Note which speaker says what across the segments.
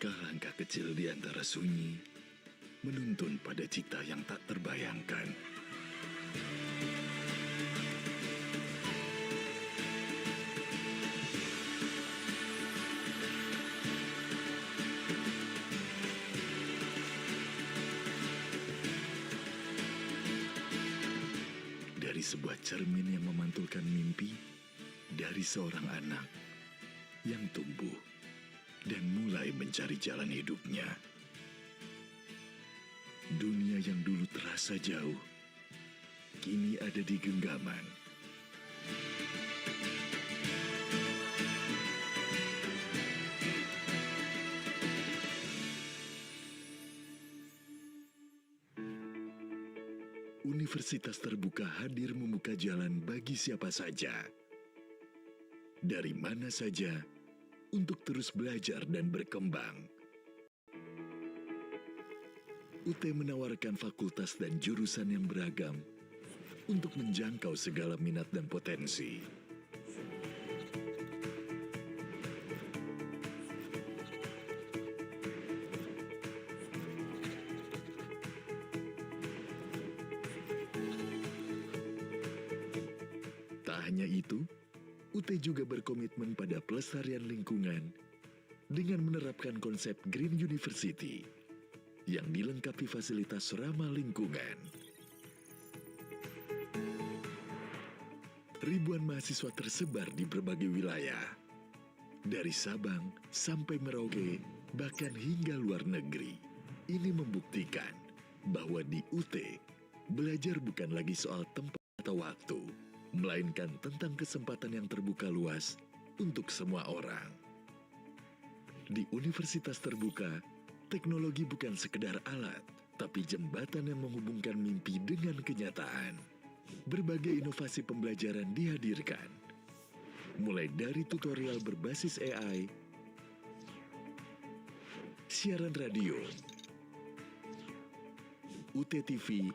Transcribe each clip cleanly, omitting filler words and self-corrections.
Speaker 1: Langkah-langkah kecil di antara sunyi menuntun pada cita yang tak terbayangkan. Dari sebuah cermin yang memantulkan mimpi dari seorang anak yang tumbuh dan mulai mencari jalan hidupnya. Dunia yang dulu terasa jauh, kini ada di genggaman. Universitas Terbuka hadir membuka jalan bagi siapa saja, dari mana saja, untuk terus belajar dan berkembang. UT menawarkan fakultas dan jurusan yang beragam untuk menjangkau segala minat dan potensi. Tak hanya itu, UT juga berkomitmen pada pelestarian lingkungan dengan menerapkan konsep Green University yang dilengkapi fasilitas ramah lingkungan. Ribuan mahasiswa tersebar di berbagai wilayah, dari Sabang sampai Merauke, bahkan hingga luar negeri. Ini membuktikan bahwa di UT, belajar bukan lagi soal tempat atau waktu, melainkan tentang kesempatan yang terbuka luas untuk semua orang. Di Universitas Terbuka, teknologi bukan sekedar alat, tapi jembatan yang menghubungkan mimpi dengan kenyataan. Berbagai inovasi pembelajaran dihadirkan, mulai dari tutorial berbasis AI, siaran radio, UT TV,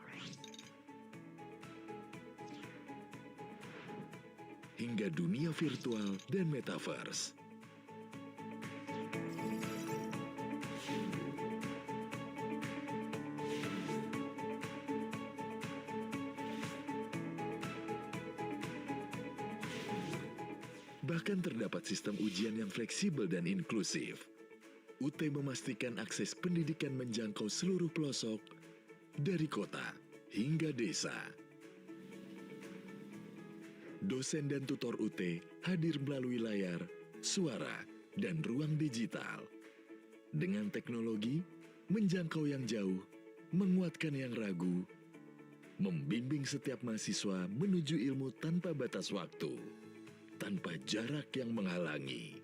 Speaker 1: hingga dunia virtual dan metaverse. Bahkan terdapat sistem ujian yang fleksibel dan inklusif. UT memastikan akses pendidikan menjangkau seluruh pelosok, dari kota hingga desa. Dosen dan tutor UT hadir melalui layar, suara, dan ruang digital. Dengan teknologi, menjangkau yang jauh, menguatkan yang ragu, membimbing setiap mahasiswa menuju ilmu tanpa batas waktu, tanpa jarak yang menghalangi.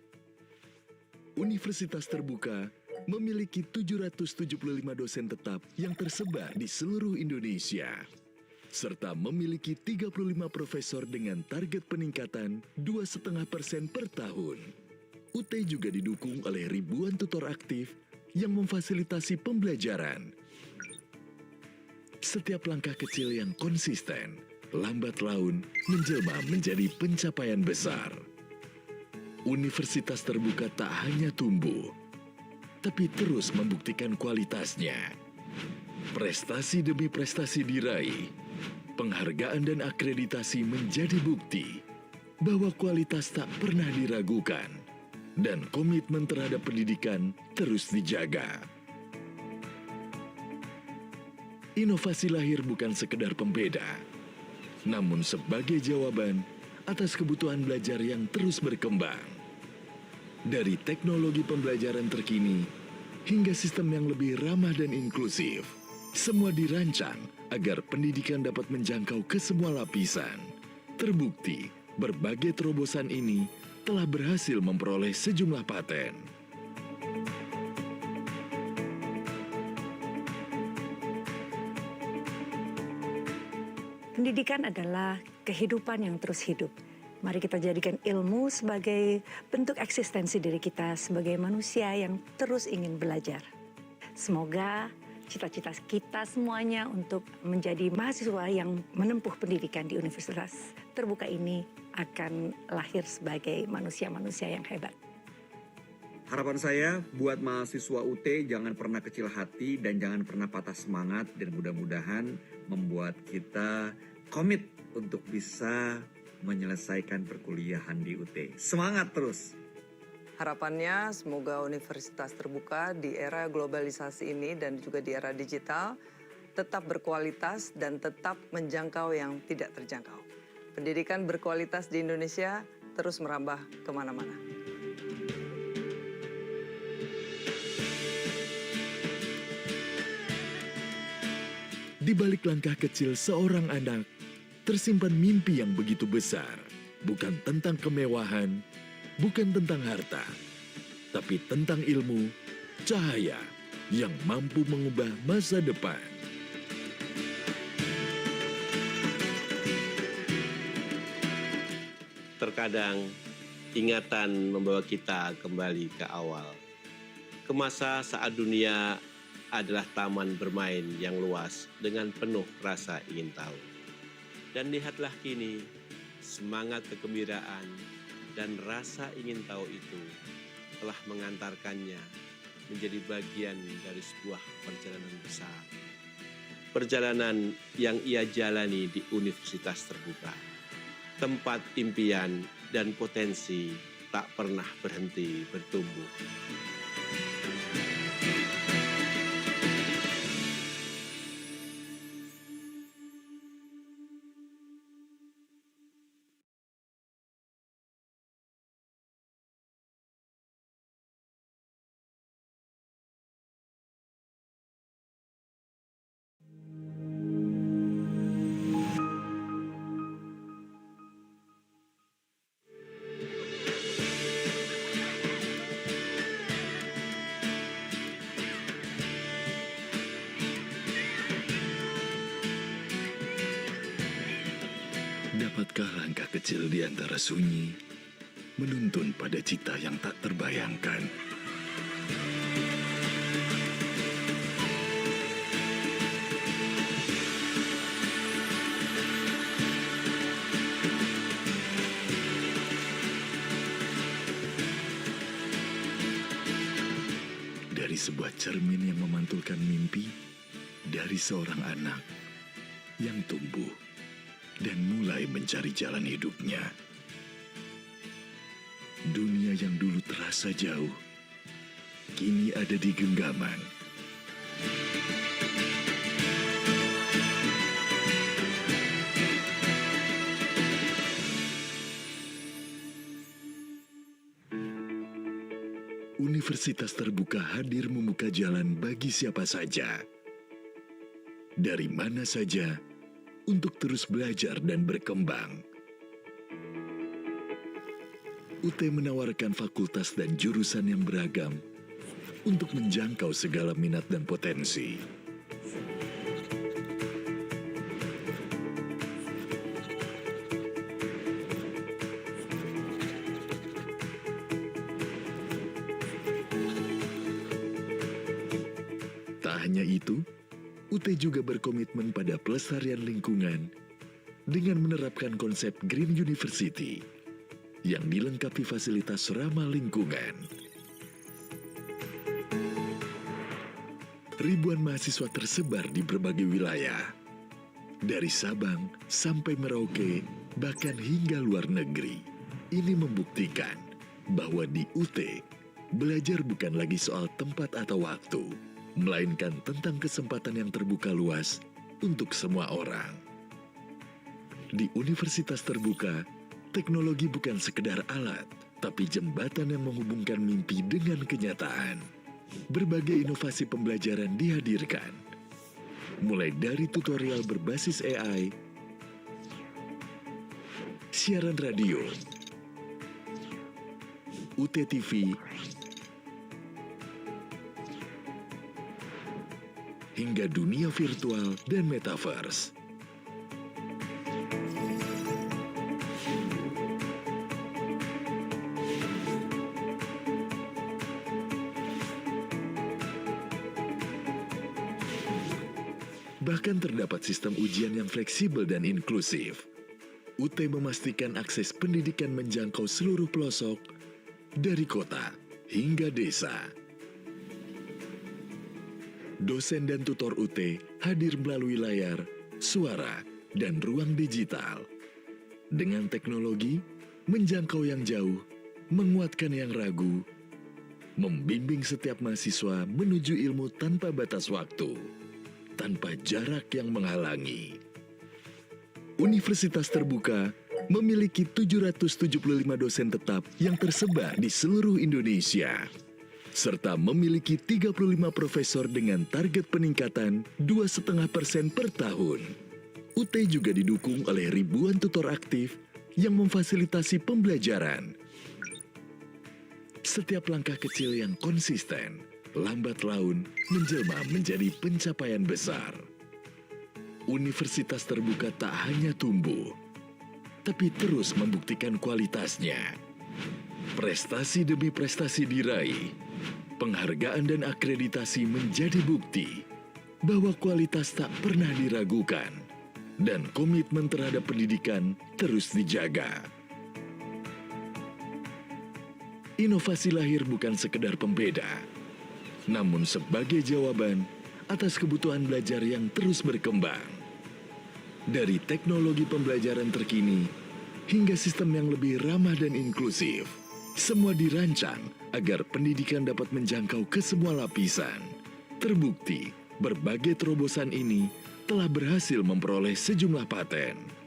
Speaker 1: Universitas Terbuka memiliki 775 dosen tetap yang tersebar di seluruh Indonesia, serta memiliki 35 profesor dengan target peningkatan 2,5% per tahun. UT juga didukung oleh ribuan tutor aktif yang memfasilitasi pembelajaran. Setiap langkah kecil yang konsisten, lambat laun menjelma menjadi pencapaian besar. Universitas Terbuka tak hanya tumbuh, tapi terus membuktikan kualitasnya. Prestasi demi prestasi diraih, penghargaan dan akreditasi menjadi bukti bahwa kualitas tak pernah diragukan dan komitmen terhadap pendidikan terus dijaga. Inovasi lahir bukan sekedar pembeda, namun sebagai jawaban atas kebutuhan belajar yang terus berkembang. Dari teknologi pembelajaran terkini hingga sistem yang lebih ramah dan inklusif, semua dirancang agar pendidikan dapat menjangkau ke semua lapisan. Terbukti, berbagai terobosan ini telah berhasil memperoleh sejumlah paten.
Speaker 2: Pendidikan adalah kehidupan yang terus hidup. Mari kita jadikan ilmu sebagai bentuk eksistensi diri kita sebagai manusia yang terus ingin belajar. Semoga cita-cita kita semuanya untuk menjadi mahasiswa yang menempuh pendidikan di Universitas Terbuka ini akan lahir sebagai manusia-manusia yang hebat.
Speaker 3: Harapan saya buat mahasiswa UT jangan pernah kecil hati dan jangan pernah patah semangat, dan mudah-mudahan membuat kita komit untuk bisa menyelesaikan perkuliahan di UT. Semangat terus!
Speaker 4: Harapannya semoga Universitas Terbuka di era globalisasi ini dan juga di era digital tetap berkualitas dan tetap menjangkau yang tidak terjangkau. Pendidikan berkualitas di Indonesia terus merambah kemana-mana.
Speaker 1: Di balik langkah kecil seorang anak, tersimpan mimpi yang begitu besar. Bukan tentang kemewahan, bukan tentang harta, tapi tentang ilmu, cahaya yang mampu mengubah masa depan.
Speaker 5: Terkadang ingatan membawa kita kembali ke awal, ke masa saat dunia adalah taman bermain yang luas dengan penuh rasa ingin tahu. Dan lihatlah kini, semangat kegembiraan dan rasa ingin tahu itu telah mengantarkannya menjadi bagian dari sebuah perjalanan besar. Perjalanan yang ia jalani di Universitas Terbuka, tempat impian dan potensi tak pernah berhenti bertumbuh.
Speaker 1: Dapatkah langkah kecil di antara sunyi menuntun pada cita yang tak terbayangkan? Dari sebuah cermin yang memantulkan mimpi dari seorang anak yang tumbuh dan mulai mencari jalan hidupnya. Dunia yang dulu terasa jauh, kini ada di genggaman. Universitas Terbuka hadir membuka jalan bagi siapa saja, dari mana saja, untuk terus belajar dan berkembang. UT menawarkan fakultas dan jurusan yang beragam untuk menjangkau segala minat dan potensi. Tak hanya itu, UT juga berkomitmen pada pelestarian lingkungan dengan menerapkan konsep Green University yang dilengkapi fasilitas ramah lingkungan. Ribuan mahasiswa tersebar di berbagai wilayah, dari Sabang sampai Merauke, bahkan hingga luar negeri. Ini membuktikan bahwa di UT, belajar bukan lagi soal tempat atau waktu, melainkan tentang kesempatan yang terbuka luas untuk semua orang. Di Universitas Terbuka, teknologi bukan sekedar alat, tapi jembatan yang menghubungkan mimpi dengan kenyataan. Berbagai inovasi pembelajaran dihadirkan, mulai dari tutorial berbasis AI, siaran radio, UT TV, hingga dunia virtual dan metaverse. Bahkan terdapat sistem ujian yang fleksibel dan inklusif. UT memastikan akses pendidikan menjangkau seluruh pelosok, dari kota hingga desa. Dosen dan tutor UT hadir melalui layar, suara, dan ruang digital. Dengan teknologi, menjangkau yang jauh, menguatkan yang ragu, membimbing setiap mahasiswa menuju ilmu tanpa batas waktu, tanpa jarak yang menghalangi. Universitas Terbuka memiliki 775 dosen tetap yang tersebar di seluruh Indonesia, serta memiliki 35 profesor dengan target peningkatan 2,5% per tahun. UT juga didukung oleh ribuan tutor aktif yang memfasilitasi pembelajaran. Setiap langkah kecil yang konsisten, lambat laun menjelma menjadi pencapaian besar. Universitas Terbuka tak hanya tumbuh, tapi terus membuktikan kualitasnya. Prestasi demi prestasi diraih, penghargaan dan akreditasi menjadi bukti bahwa kualitas tak pernah diragukan dan komitmen terhadap pendidikan terus dijaga. Inovasi lahir bukan sekedar pembeda, namun sebagai jawaban atas kebutuhan belajar yang terus berkembang. Dari teknologi pembelajaran terkini hingga sistem yang lebih ramah dan inklusif, semua dirancang agar pendidikan dapat menjangkau ke semua lapisan. Terbukti, berbagai terobosan ini telah berhasil memperoleh sejumlah paten.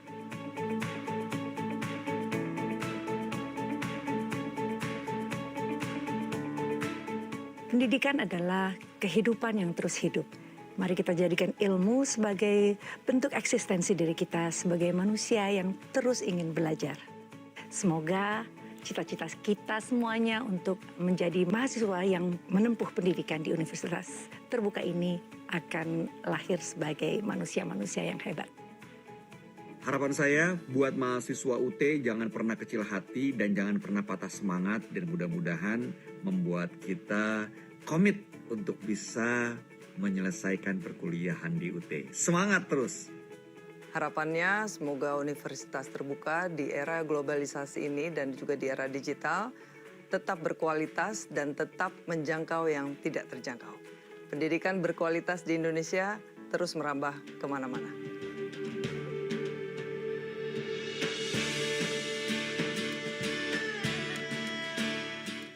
Speaker 2: Pendidikan adalah kehidupan yang terus hidup. Mari kita jadikan ilmu sebagai bentuk eksistensi diri kita sebagai manusia yang terus ingin belajar. Semoga cita-cita kita semuanya untuk menjadi mahasiswa yang menempuh pendidikan di Universitas Terbuka ini akan lahir sebagai manusia-manusia yang hebat.
Speaker 3: Harapan saya buat mahasiswa UT jangan pernah kecil hati dan jangan pernah patah semangat, dan mudah-mudahan membuat kita komit untuk bisa menyelesaikan perkuliahan di UT. Semangat terus!
Speaker 4: Harapannya semoga Universitas Terbuka di era globalisasi ini dan juga di era digital tetap berkualitas dan tetap menjangkau yang tidak terjangkau. Pendidikan berkualitas di Indonesia terus merambah kemana-mana.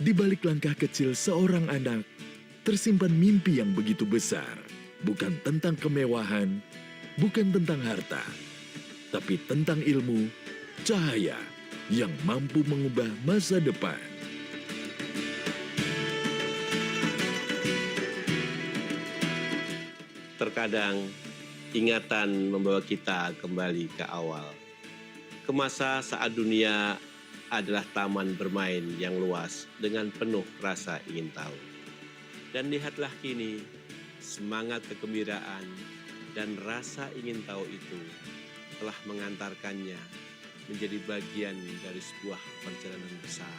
Speaker 1: Di balik langkah kecil seorang anak, tersimpan mimpi yang begitu besar. Bukan tentang kemewahan, bukan tentang harta, tapi tentang ilmu, cahaya yang mampu mengubah masa depan.
Speaker 5: Terkadang ingatan membawa kita kembali ke awal, ke masa saat dunia adalah taman bermain yang luas dengan penuh rasa ingin tahu. Dan lihatlah kini, semangat kegembiraan dan rasa ingin tahu itu telah mengantarkannya menjadi bagian dari sebuah perjalanan besar.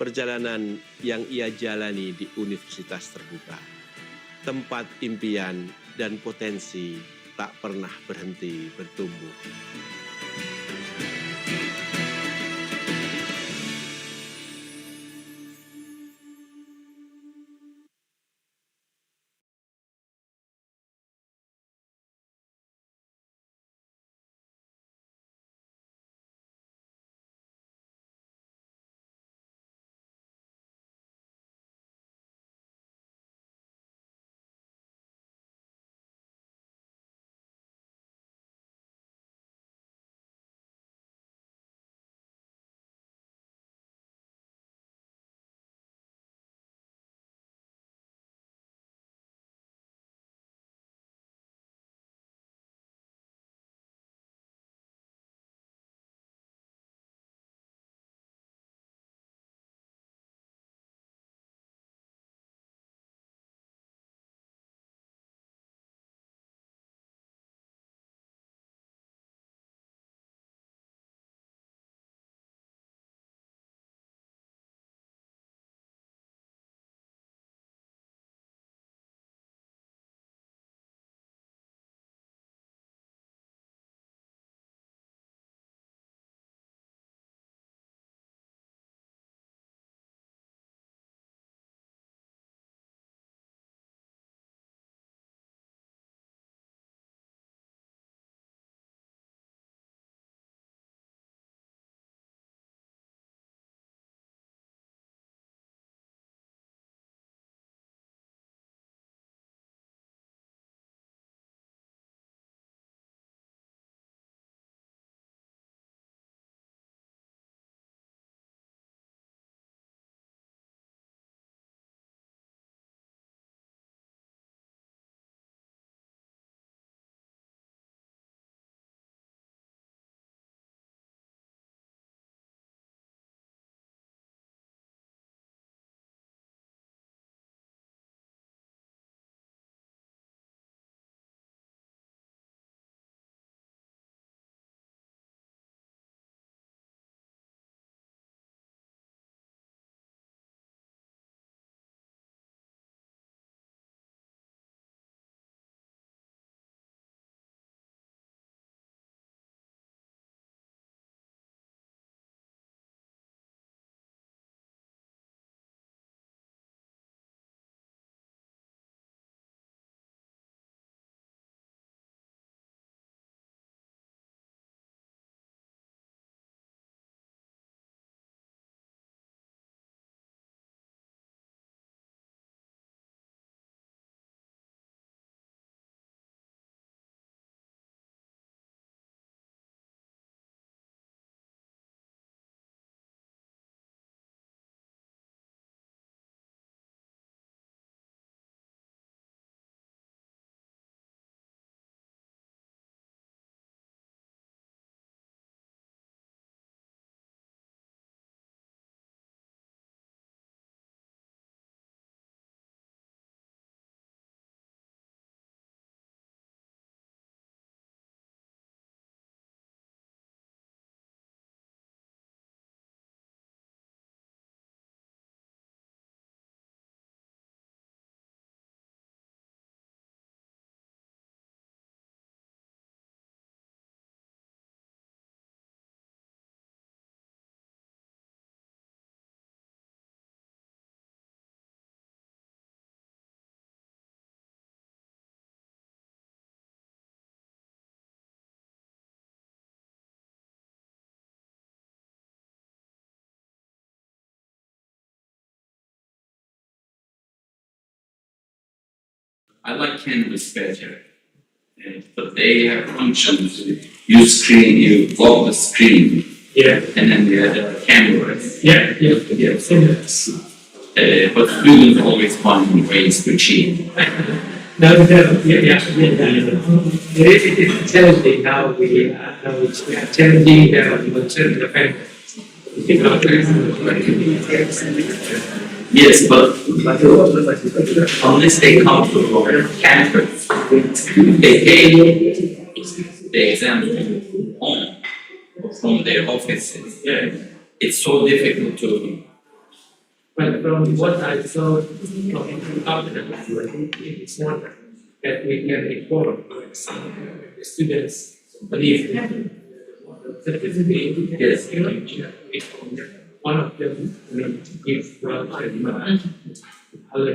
Speaker 5: Perjalanan yang ia jalani di Universitas Terbuka. Tempat impian dan potensi tak pernah berhenti bertumbuh.
Speaker 6: I like Canvas better, but they have functions. You screen, you lock the screen, and then you have the cameras. But students always find ways to cheat.
Speaker 7: It's challenging how we are challenging the fact.
Speaker 6: Yes, but unless they come to our campus, they take the exam home from their offices. It's so difficult to.
Speaker 7: But from what I saw from after it's not that we can inform the students believe.
Speaker 6: Yes.
Speaker 7: One of them will give other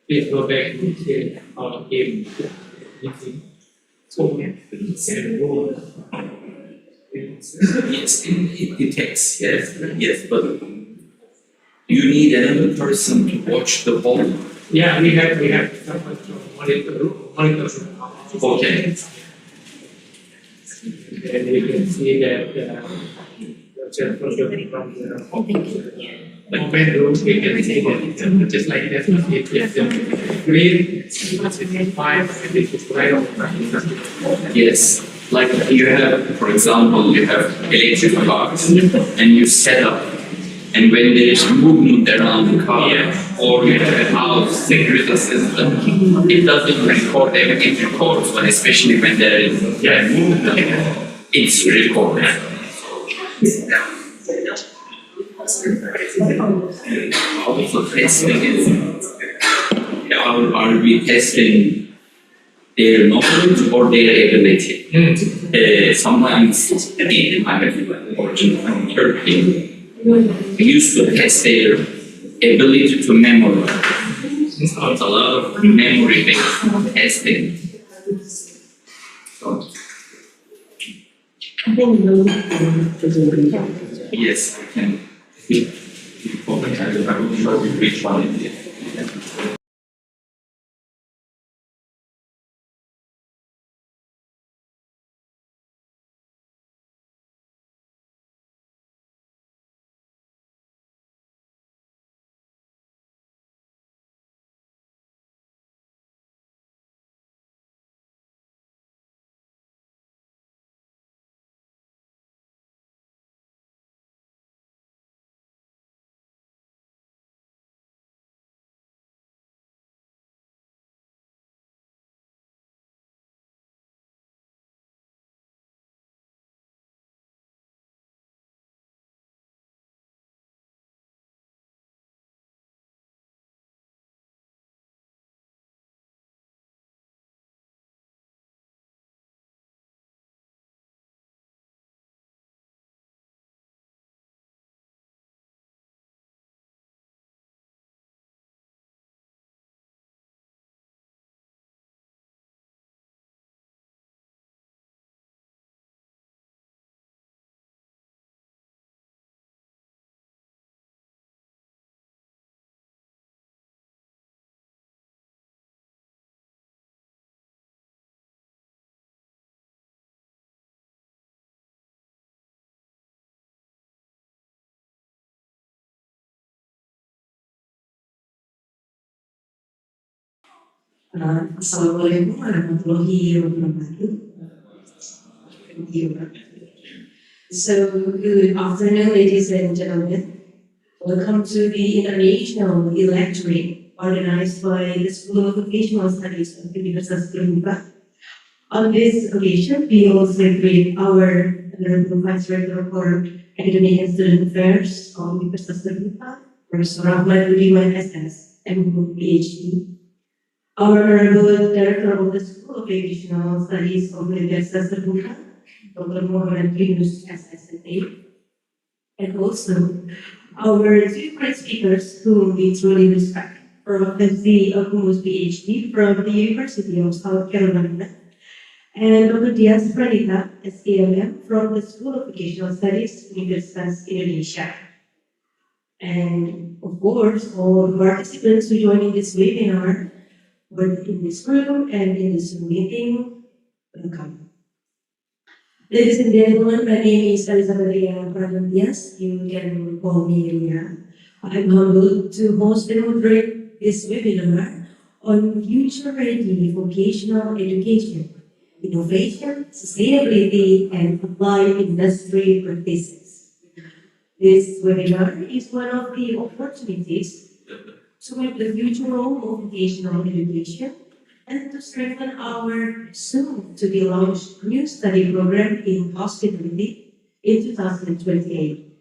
Speaker 7: please go back to our game. So
Speaker 6: Yes, it takes, yes, but you need another person to watch the ball.
Speaker 7: yeah, we have someone to monitor.
Speaker 6: Okay.
Speaker 7: And you can see that from the moment room, we can see that just like that, it's green, it's fine, and it's right on.
Speaker 6: Yes, like you have, for example, you have electric cars and you set up, and when there is movement around the car, or you have a house security system, it doesn't record everything, it records, but especially when there is movement, it's recorded. Also testing is, are we testing their knowledge or their ability? Sometimes, I have origin from Turkey, we used to test their ability to memorize. It's a lot of memory-based testing. So, yes, I can. I will show you which one it is.
Speaker 8: Assalamualaikum warahmatullahi wabarakatuh. So, good afternoon, ladies and gentlemen. Welcome to the International Electorate organized by the School of Vocational Studies of the Universitas Terbuka. On this occasion, we also celebrate our Honorable Vice Rector for Academic and Student Affairs of the Universitas Terbuka, Professor Rahman Budiman SS, MPhil, PhD. Our Honorable Director of the School of Vocational Studies of the Universitas Terbuka, Dr. Muhammad Yunus SSNA, and also our two great speakers whom we truly respect, from Fevzi, Okumus, PhD from the University of South Carolina, and Dr. Diaz, Pranita, SALM from the School of Vocational Studies, Universitas Indonesia. And of course, all participants who join in this webinar, both in this room and in this meeting. Welcome. Ladies and gentlemen, my name is Pranita. You can call me Ria. I'm humbled to host and moderate this webinar on future-ready vocational education, innovation, sustainability, and applied industry practices. This webinar is one of the opportunities to map the future role of vocational education and to strengthen our soon-to-be-launched new study program in hospitality in 2028.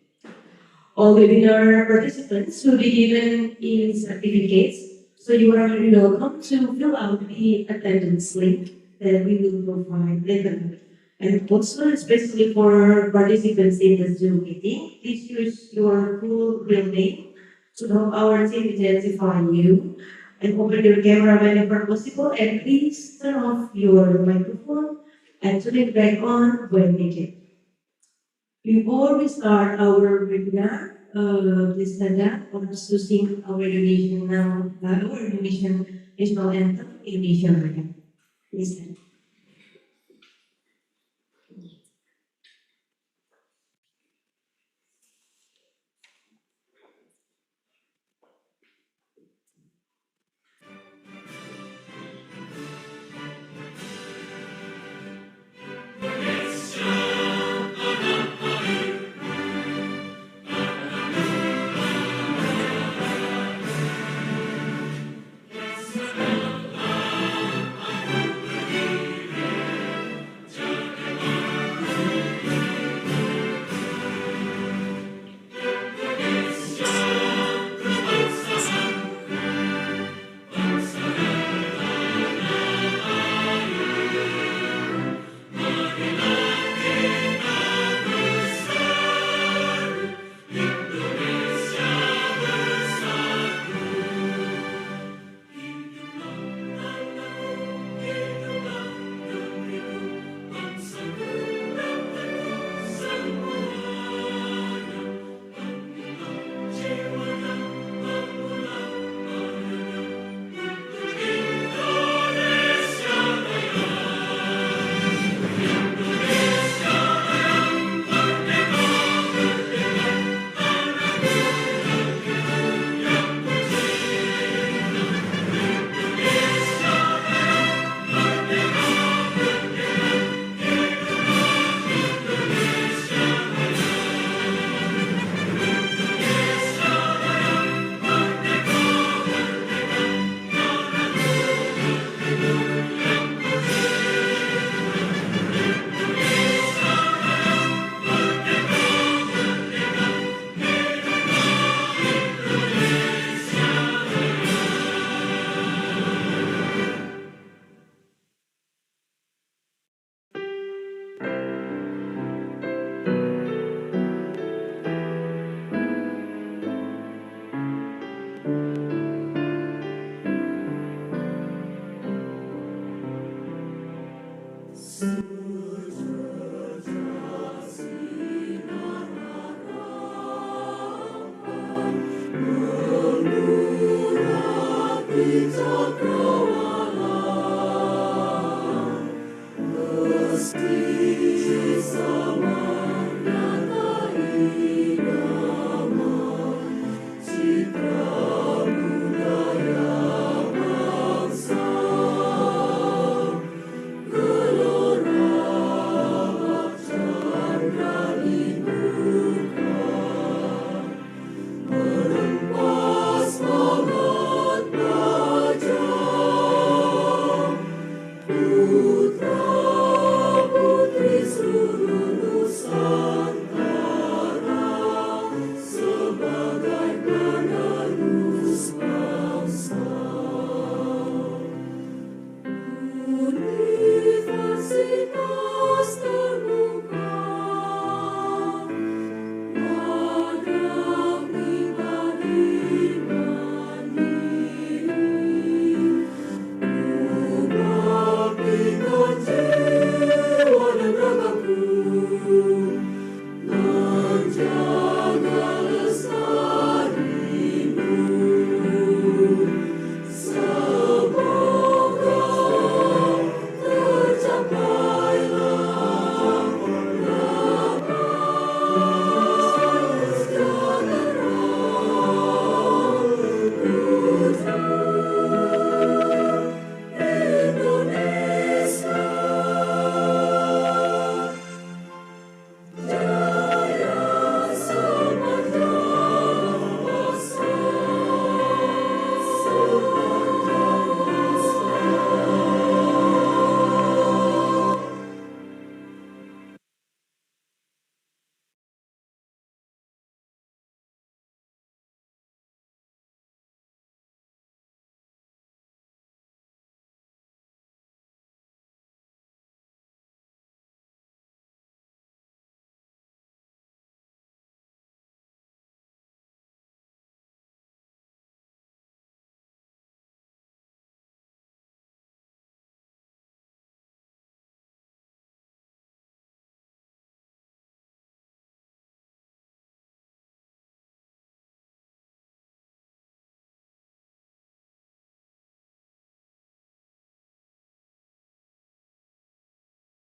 Speaker 8: All webinar participants will be given e-certificates, so you are very welcome to fill out the attendance link that we will provide later. And also, especially for participants in the Zoom meeting, please use your full real name to help our team identify you, and open your camera whenever possible, and please turn off your microphone and turn it back on when needed. Before we start our webinar, please stand up for us to sing our Indonesian national anthem, Indonesian Raya. Please stand.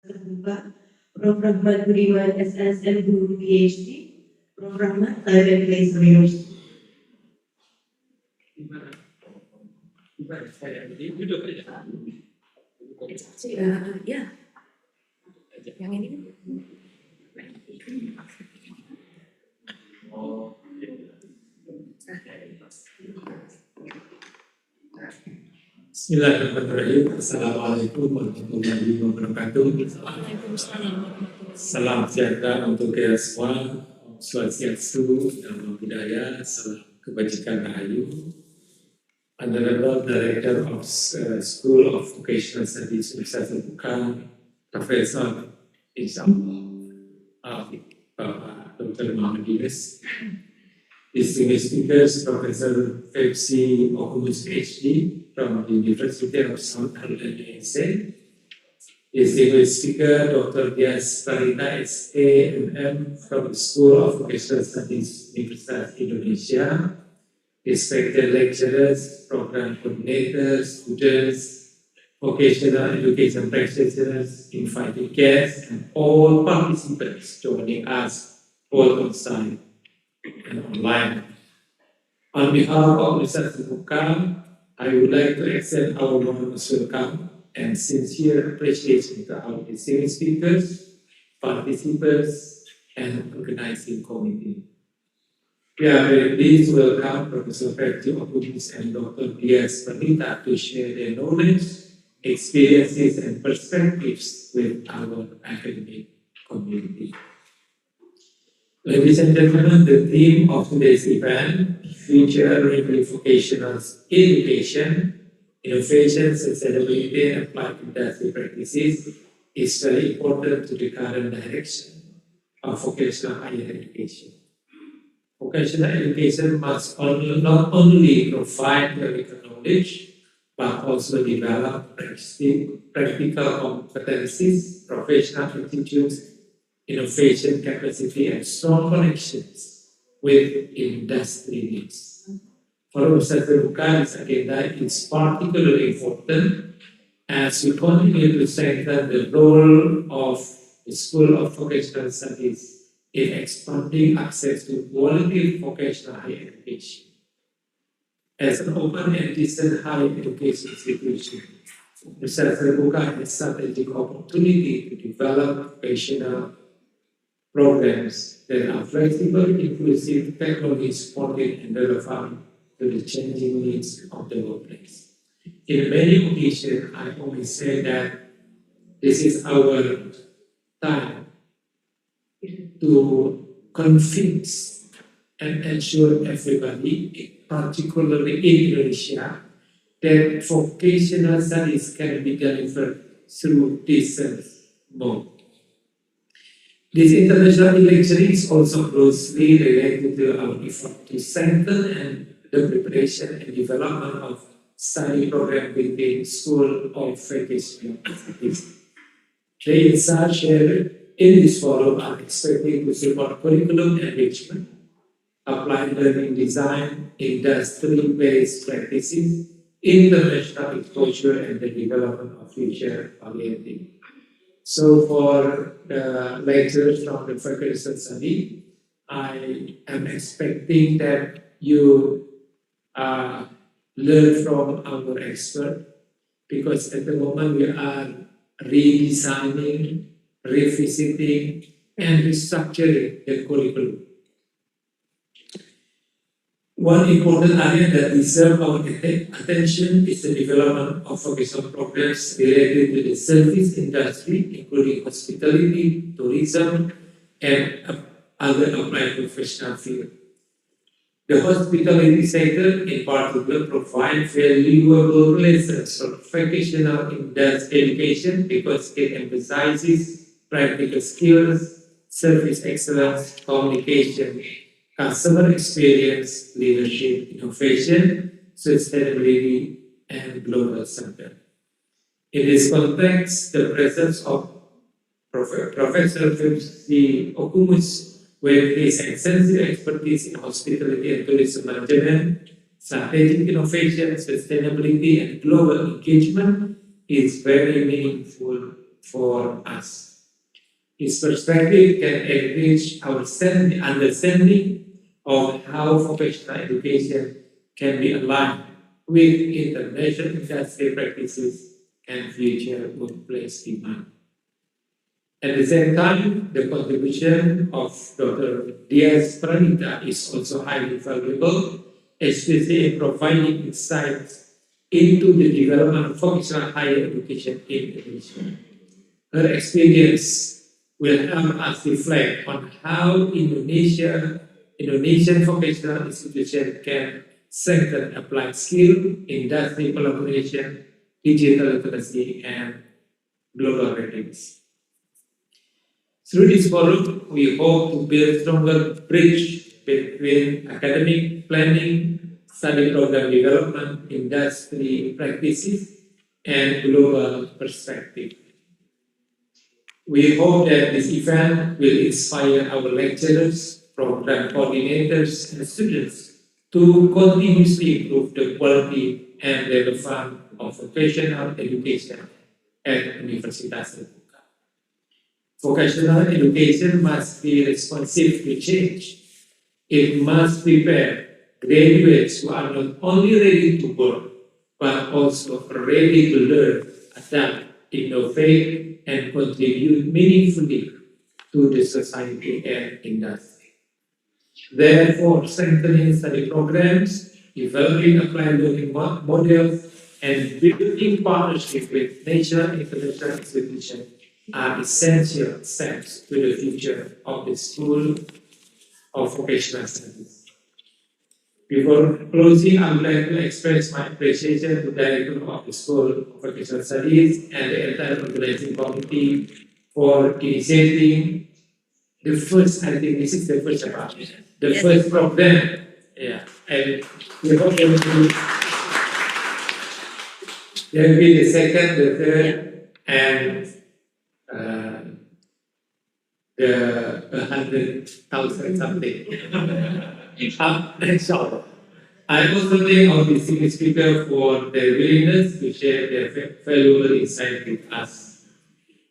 Speaker 8: Terbuka, Prof. Rahmat Budiman, SSM Guru PhD, Prof. Rahmat, time and place for yours.
Speaker 2: Ya, yang ini.
Speaker 7: Bismillahirrahmanirrahim. Assalamualaikum warahmatullahi wabarakatuh. Salam sejahtera untuk kita semua. Swastiastu, Namo Buddhaya, salam kebajikan rahayu. Honorable Director of School of Vocational Studies, Universitas Terbuka, Profesor Insyaallah, Bapak Dr. Muhammad Diaz. Distinguished speakers, Professor Fevzi, Okumus PhD from the University of Southern USA. Distinguished speaker, Dr. Diaz, Pranita, SAMM from the School of Vocational Studies, Universitas Indonesia. Respected lecturers, program coordinators, students, vocational education practitioners, invited guests, and all participants joining us both on site and online. On behalf of Universitas Terbuka, I would like to extend our warmest welcome and sincere appreciation to our distinguished speakers, participants, and organizing committee. We are very pleased to welcome Professor Fevzi, Okumus, and Dr. Diaz Pranita to share their knowledge, experiences, and perspectives with our academic community. Ladies and gentlemen, the theme of today's event, Future Ready Vocational Education, Innovation, Sustainability, and Applied Industry Practices, is very important to the current direction of vocational higher education. Vocational education must not only provide theoretical knowledge, but also develop practical competencies, professional attitudes, innovation capacity, and strong connections with industry needs. For Universitas Terbuka, this agenda is particularly important as we continue to strengthen the role of the School of Vocational Studies in expanding access to quality vocational higher education. As an open and decent higher education institution, Universitas Terbuka has strategic opportunity to develop vocational programs that are flexible, inclusive, technology supported, and relevant to the changing needs of the workplace. In many occasions, I always say that this is our time to convince and ensure everybody, particularly in Indonesia, that vocational studies can be delivered through this mode. This international lecturing is also closely related to our effort to strengthen the preparation and development of study program within School of Vocational Studies. The insights shared in this forum are expected to support curriculum enrichment, applied learning design, industry-based practices, international exposure, and the development of future-oriented. So for the lecturers from the vocational study, I am expecting that you learn from our expert, because at the moment we are redesigning, revisiting, and restructuring the curriculum. One important area that deserves our attention is the development of vocational programs related to the service industry, including hospitality, tourism, and other applied professional fields. The hospitality sector, in particular, provides valuable lessons for vocational education because it emphasizes practical skills, service excellence, communication, customer experience, leadership, innovation, sustainability, and global standard. In this context, the presence of Professor Fevzi Okumus, with his extensive expertise in hospitality and tourism management, strategic innovation, sustainability, and global engagement, is very meaningful for us. His perspective can enrich our understanding of how vocational education can be aligned with international industry practices and future workplace demand. At the same time, the contribution of Dr. Diaz Pranita is also highly valuable, especially in providing insights into the development of vocational higher education in Indonesia. Her experience will help us reflect on how Indonesian vocational institutions can strengthen applied skill, industry collaboration, digital literacy, and global readiness. Through this forum, we hope to build stronger bridge between academic planning, study program development, industry practices, and global perspective. We hope that this event will inspire our lecturers, program coordinators, and students to continuously improve the quality and relevance of vocational education at Universitas Terbuka. Vocational education must be responsive to change. It must prepare graduates who are not only ready to work, but also ready to learn, adapt, innovate, and contribute meaningfully to the society and industry. Therefore, strengthening study programs, developing applied learning models, and building partnership with national and international institutions are essential steps to the future of the School of Vocational Studies. Before closing, I would like to express my appreciation to the Director of the School of Vocational Studies and the entire organizing committee for initiating the first, I think this is the first about the yes. First program. Yeah, and we hope there will be the second, the third, and the 100,000 something. Inshallah. I also thank our distinguished speaker for their willingness to share their valuable insight with us.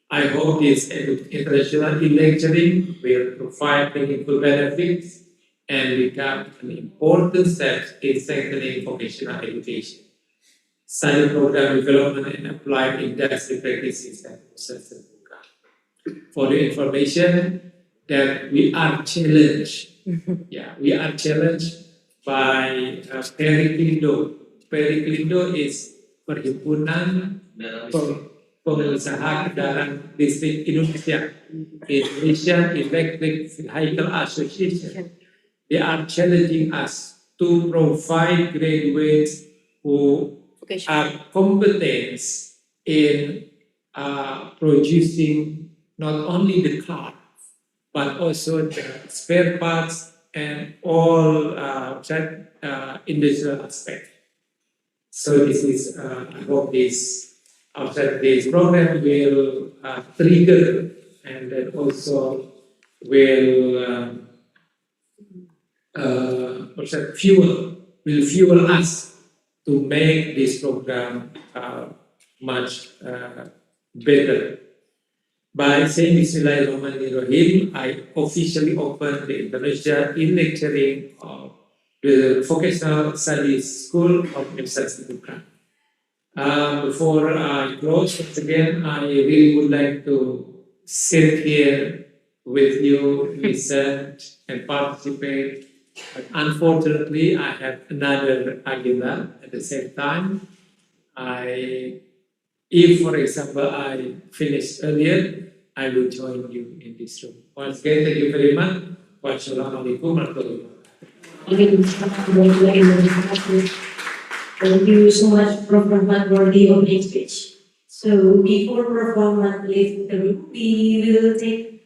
Speaker 7: I hope this international lecturing will provide meaningful benefits and become an important step in strengthening vocational education, study program development, and applied industry practices at Universitas Terbuka. For the information that we are challenged, we are challenged by Periklindo. Periklindo is Perhimpunan Pengusaha Kendaraan Listrik Indonesia, Indonesian Electric Vehicle Association. They are challenging us to provide graduates who are competent in producing not only the car, but also the spare parts and all industrial aspects. So this is, I hope this program will trigger and then also will fuel us to make this program much better. By saying Bismillahirrahmanirrahim, I officially open the International e-lecturing of the Vocational Studies School of Universitas Terbuka. Before I close, once again, I really would like to sit here with you, listen and participate. But unfortunately, I have another agenda at the same time. If, for example, I finish earlier, I will join you in this room. Once again, thank you very much. Wassalamualaikum warahmatullahi wabarakatuh.
Speaker 8: Thank you so much, Prof. Rahmat, for the opening speech. So before Prof. Rahmat leaves the room, we will take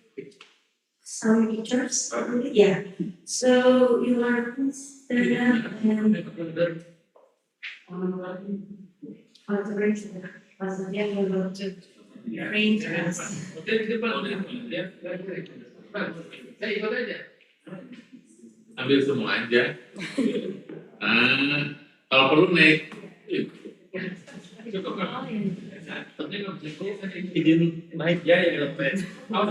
Speaker 8: some pictures. Yeah. So you are please stand up and arrange us.
Speaker 9: Ambil semua aja. Kalau perlu naik. Cukup kan?
Speaker 7: izin naik ya ya. Oh,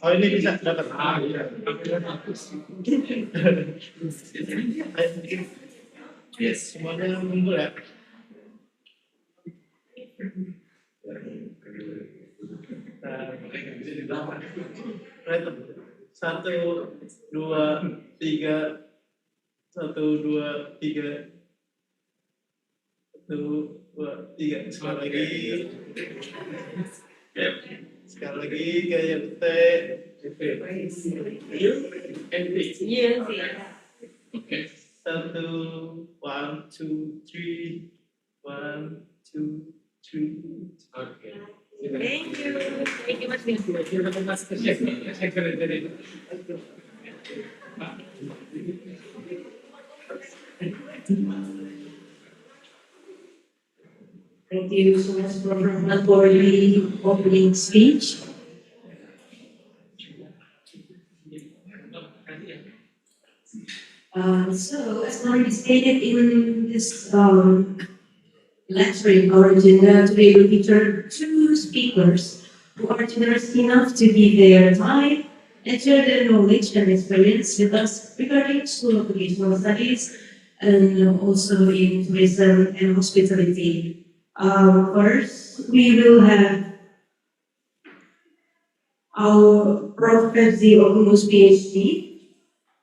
Speaker 7: oh ini bisa dapat. Ah iya. Yes, semuanya mundur ya. Satu, dua, tiga, satu, dua, tiga, satu, dua, tiga. Sekali lagi gaya T. Okay. Satu, 1, 2, 3, 1, 2, 3. Okay.
Speaker 8: Thank you Mas Bin. Thank you so much, Prof. Rahman, for the opening speech. So, as already stated in this lecture, our agenda today will feature two speakers who are generous enough to give their time and share their knowledge and experience with us regarding School of Vocational Studies and also in tourism and hospitality. First, we will have our Prof. Fevzi Okumus, PhD.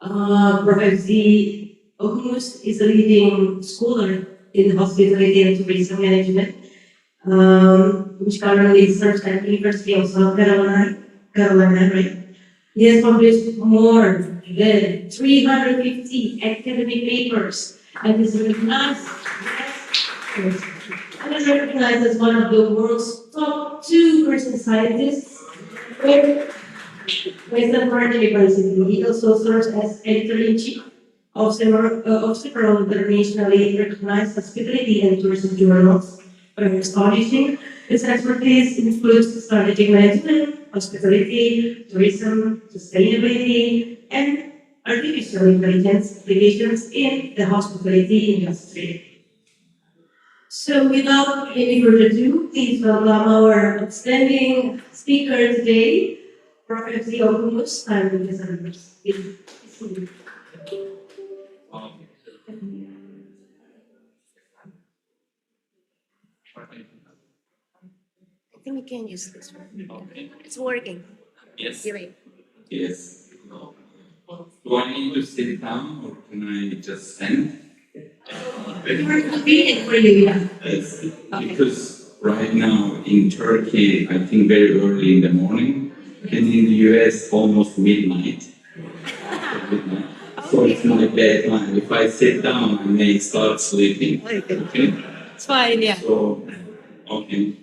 Speaker 8: Prof. Fevzi Okumus is a leading scholar in hospitality and tourism management, which currently serves at the University of South Carolina, right? He has published more than 350 academic papers and is recognized as one of the world's top 2% scientists with Western University. He also serves as editor-in-chief of several internationally recognized hospitality and tourism journals. Astonishing, his expertise includes strategic management, hospitality, tourism, sustainability, and artificial intelligence applications in the hospitality industry. So without any further ado, please welcome our outstanding speaker today, Prof. Fevzi Okumus, and his members.
Speaker 10: I think we can use this one. Okay. It's working.
Speaker 6: Yes.
Speaker 10: Right.
Speaker 6: Yes. Do I need to sit down or can I just stand?
Speaker 8: Very convenient for you, yeah.
Speaker 6: Yes. Because right now in Turkey, I think very early in the morning, and in the US almost midnight. So it's my bedtime. If I sit down, I may start sleeping. Okay?
Speaker 10: It's fine, yeah.
Speaker 6: So, okay.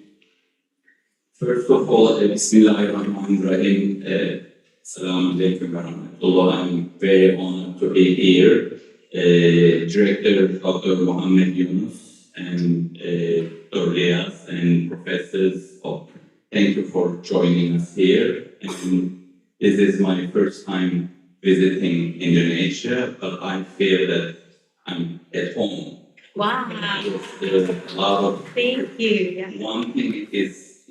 Speaker 6: First of all, Bismillahirrahmanirrahim. Assalamu alaikum warahmatullah. I'm very honored to be here. Director Dr. Muhammad Yunus and Dr. Diaz and professors. Thank you for joining us here. And this is my first time visiting Indonesia, but I feel that I'm at home.
Speaker 10: Wow.
Speaker 6: There's a lot of.
Speaker 10: Thank you. Yeah.
Speaker 6: One thing is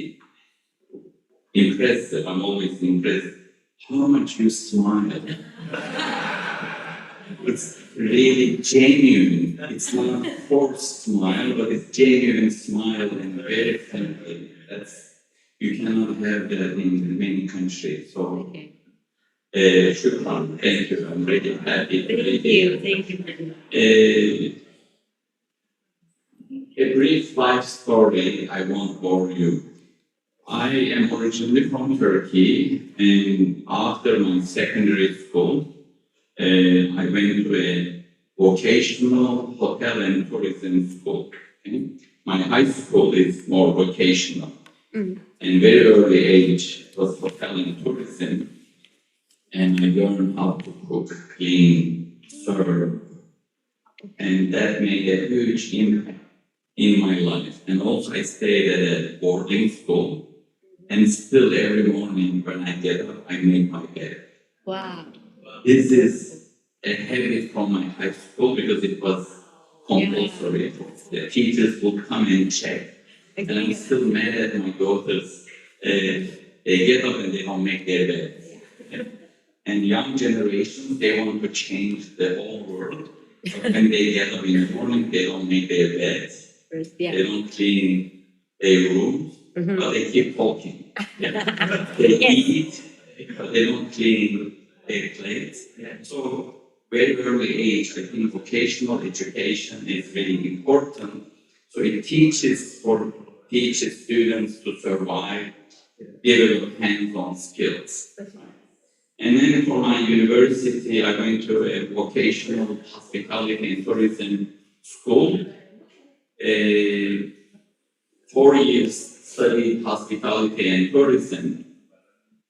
Speaker 6: impressive. I'm always impressed how much you smile. It's really genuine. It's not a forced smile, but it's genuine smile and very friendly. You cannot have that in many countries. So, shukran. Thank you. I'm really happy to be here.
Speaker 10: Thank you.
Speaker 6: A brief life story. I won't bore you. I am originally from Turkey, and after my secondary school, I went to a vocational hotel and tourism school. Okay? My high school is more vocational. And very early age was hotel and tourism. And I learned how to cook, clean, serve. And that made a huge impact in my life. And also I stayed at a boarding school. And still every morning when I get up, I make my bed.
Speaker 10: Wow.
Speaker 6: This is a habit from my high school because it was compulsory. The teachers would come and check. And I'm still mad at my daughters. They get up and they don't make their bed. And young generations, they want to change the whole world. When they get up in the morning, they don't make their beds. They don't clean their rooms, but they keep talking. They eat, but they don't clean their plates. So, very early age, I think vocational education is really important. So it teaches students to survive, develop hands-on skills. And then for my university, I went to a vocational hospitality and tourism school. 4 years studied hospitality and tourism,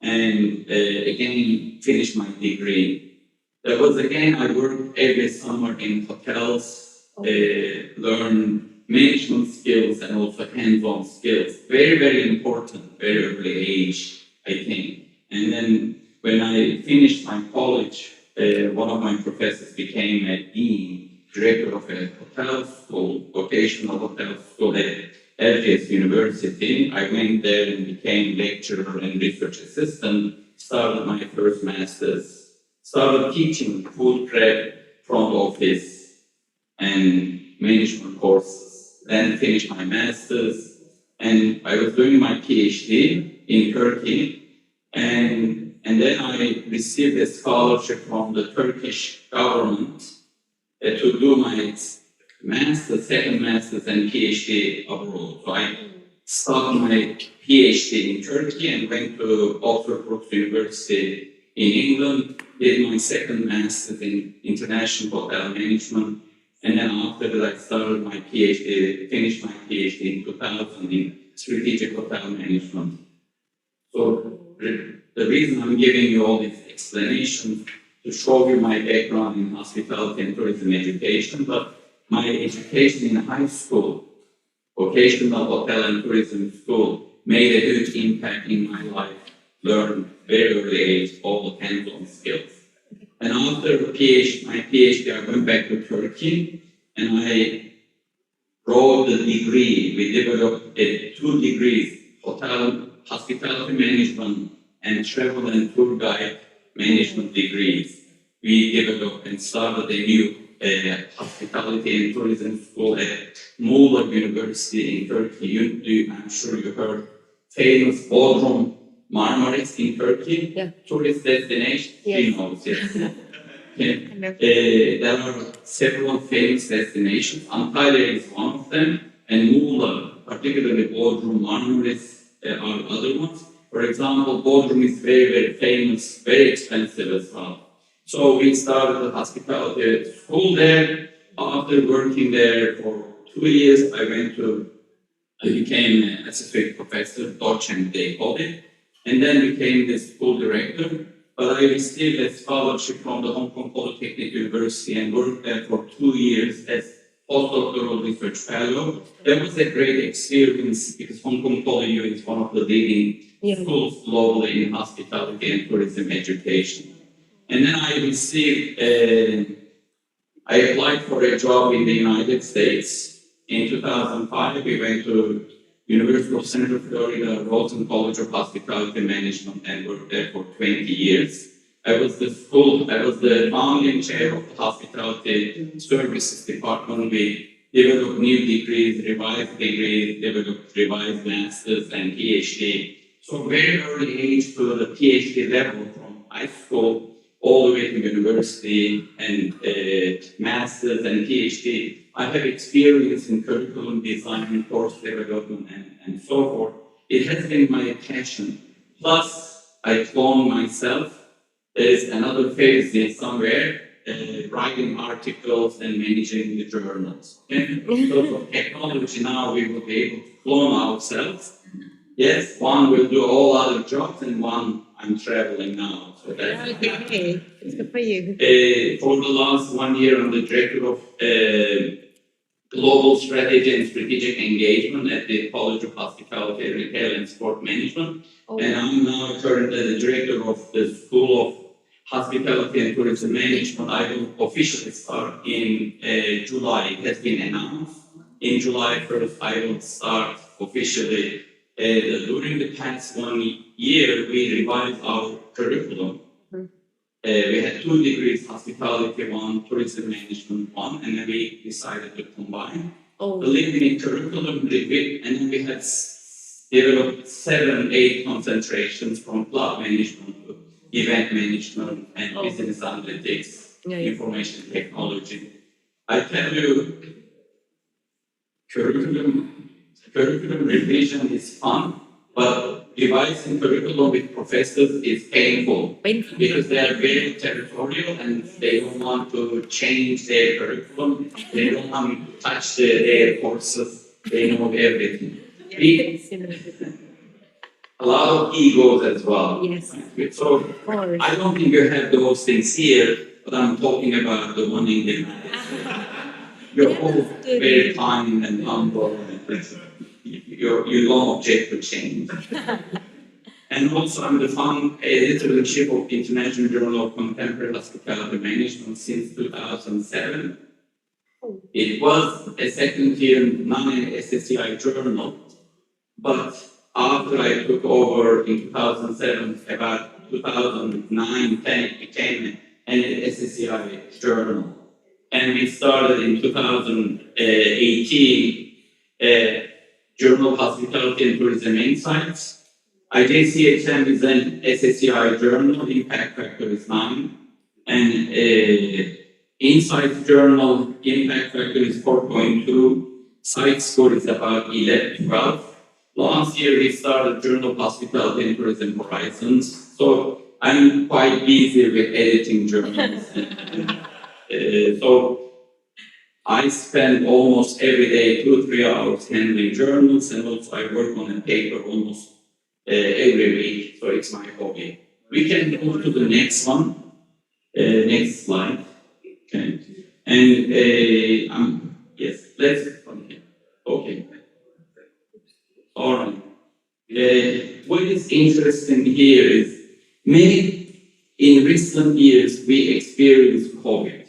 Speaker 6: and again finished my degree. That was again, I worked every summer in hotels, learn management skills and also hands-on skills. Very, very important, very early age, I think. And then when I finished my college, one of my professors became a dean, director of a hotel school, vocational hotel school at LGS University. I went there and became lecturer and research assistant, started my first master's, started teaching food prep, front office, and management courses. Then finished my master's, and I was doing my PhD in Turkey, and then I received a scholarship from the Turkish government to do my master's, second master's, and PhD abroad. So I started my PhD in Turkey and went to Oxford Brookes University in England, did my second master's in international hotel management, and then after that I started my PhD, finished my PhD in 2000 in strategic hotel management. So the reason I'm giving you all these explanations to show you my background in hospitality and tourism education, but my education in high school, vocational hotel and tourism school, made a huge impact in my life. Learned very early age all the hands-on skills. And after my PhD, I went back to Turkey and I wrote the degree. We developed 2 degrees, hospitality management and travel and tour guide management degrees. We developed and started a new hospitality and tourism school at Muğla University in Turkey. I'm sure you heard famous Bodrum Marmaris in Turkey, tourist destination. Yes. There are several famous destinations. Antalya is one of them, and Muğla, particularly Bodrum, Marmaris, are other ones. For example, Bodrum is very, very famous, very expensive as well. So we started a hospitality school there. After working there for 2 years, I became an associate professor, Dosen they call it, and then became the school director. But I received a scholarship from the Hong Kong Polytechnic University and worked there for 2 years as postdoctoral research fellow. That was a great experience because Hong Kong Poly is one of the leading schools globally in hospitality and tourism education. And then I applied for a job in the United States. In 2005, we went to University of Central Florida, Rosen College of Hospitality Management, and worked there for 20 years. I was the founding chair of the Hospitality Services Department. We developed new degrees, revised masters and PhD. So very early age to the PhD level, from high school all the way to university and masters and PhD. I have experience in curriculum design, course development, and so forth. It has been my passion. Plus, I clone myself. There's another Fevzi somewhere, writing articles and managing the journals. Okay? So for technology now, we will be able to clone ourselves. Yes, one will do all other jobs, and one I'm traveling now. So that's
Speaker 10: Okay, it's good for you.
Speaker 6: For the last 1 year, I'm the director of Global Strategy and Strategic Engagement at the College of Hospitality, Retail and Sport Management. And I'm now currently the director of the School of hospitality and tourism management, I will officially start in July. It has been announced. In July 1st, I will start officially. During the past 1 year, we revised our curriculum. We had 2 degrees, hospitality 1, tourism management 1, and then we decided to combine. The living curriculum, and then we had developed 7, 8 concentrations from club management to event management and business analytics, information technology. I tell you, curriculum revision is fun, but revising curriculum with professors is painful because they are very territorial and they don't want to change their curriculum. They don't want to touch their courses. They know everything. A lot of egos as well.
Speaker 2: Yes.
Speaker 6: So I don't think you have those things here, but I'm talking about the one in the You're all very kind and humble. You don't object to change. And also, I'm the founder editor-in-chief of the International Journal of Contemporary Hospitality Management since 2007. It was a second-tier non-SSCI journal, but after I took over in 2007, about 2009-10, it became an SSCI journal. And we started in 2018 Journal of Hospitality and Tourism Insights. IJCHM is an SSCI journal, impact factor is 9. And Insights journal, impact factor is 4.2. Site score is about 11, 12. Last year we started Journal of Hospitality and Tourism Horizons. So I'm quite busy with editing journals. So I spend almost every day 2-3 hours handling journals, and also I work on a paper almost every week, so it's my hobby. We can move to the next one, next slide. Okay. And yes, let's okay. All right. What is interesting here is in recent years we experienced COVID.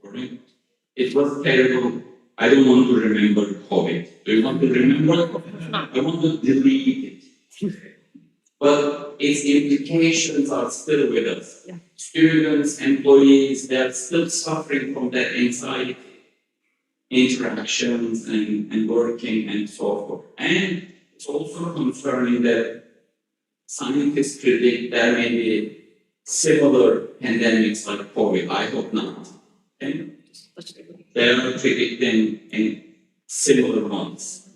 Speaker 6: Right? It was terrible. I don't want to remember COVID. Do you want to remember? I want to delete it. But its implications are still with us. Yeah. Students, employees, they are still suffering from that anxiety, interactions and working and so forth. And it's also concerning that scientists predict there may be similar pandemics like COVID. I hope not. Okay? They are predicting in similar ones.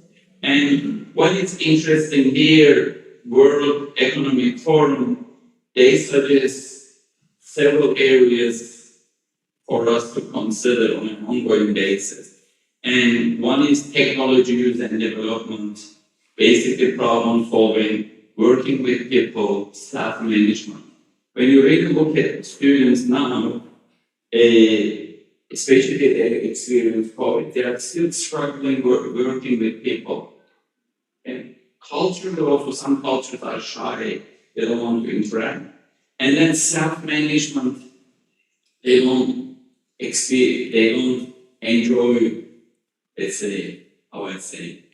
Speaker 6: And what is interesting here, World Economic Forum, they suggest several areas for us to consider on an ongoing basis. And one is technology use and development, basically problem solving, working with people, staff management. When you really look at students now, especially they experience COVID, they are still struggling working with people. And culturally also, some cultures are shy, they don't want to interact. And then self-management, they don't enjoy, let's say, how I say,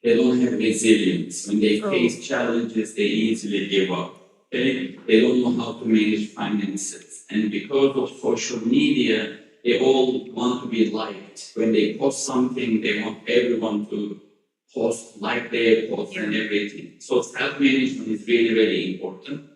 Speaker 6: they don't have resilience. When they face challenges, they easily give up. Okay? They don't know how to manage finances. And because of social media, they all want to be liked. When they post something, they want everyone to post, like their post and everything. So self-management is really, really important.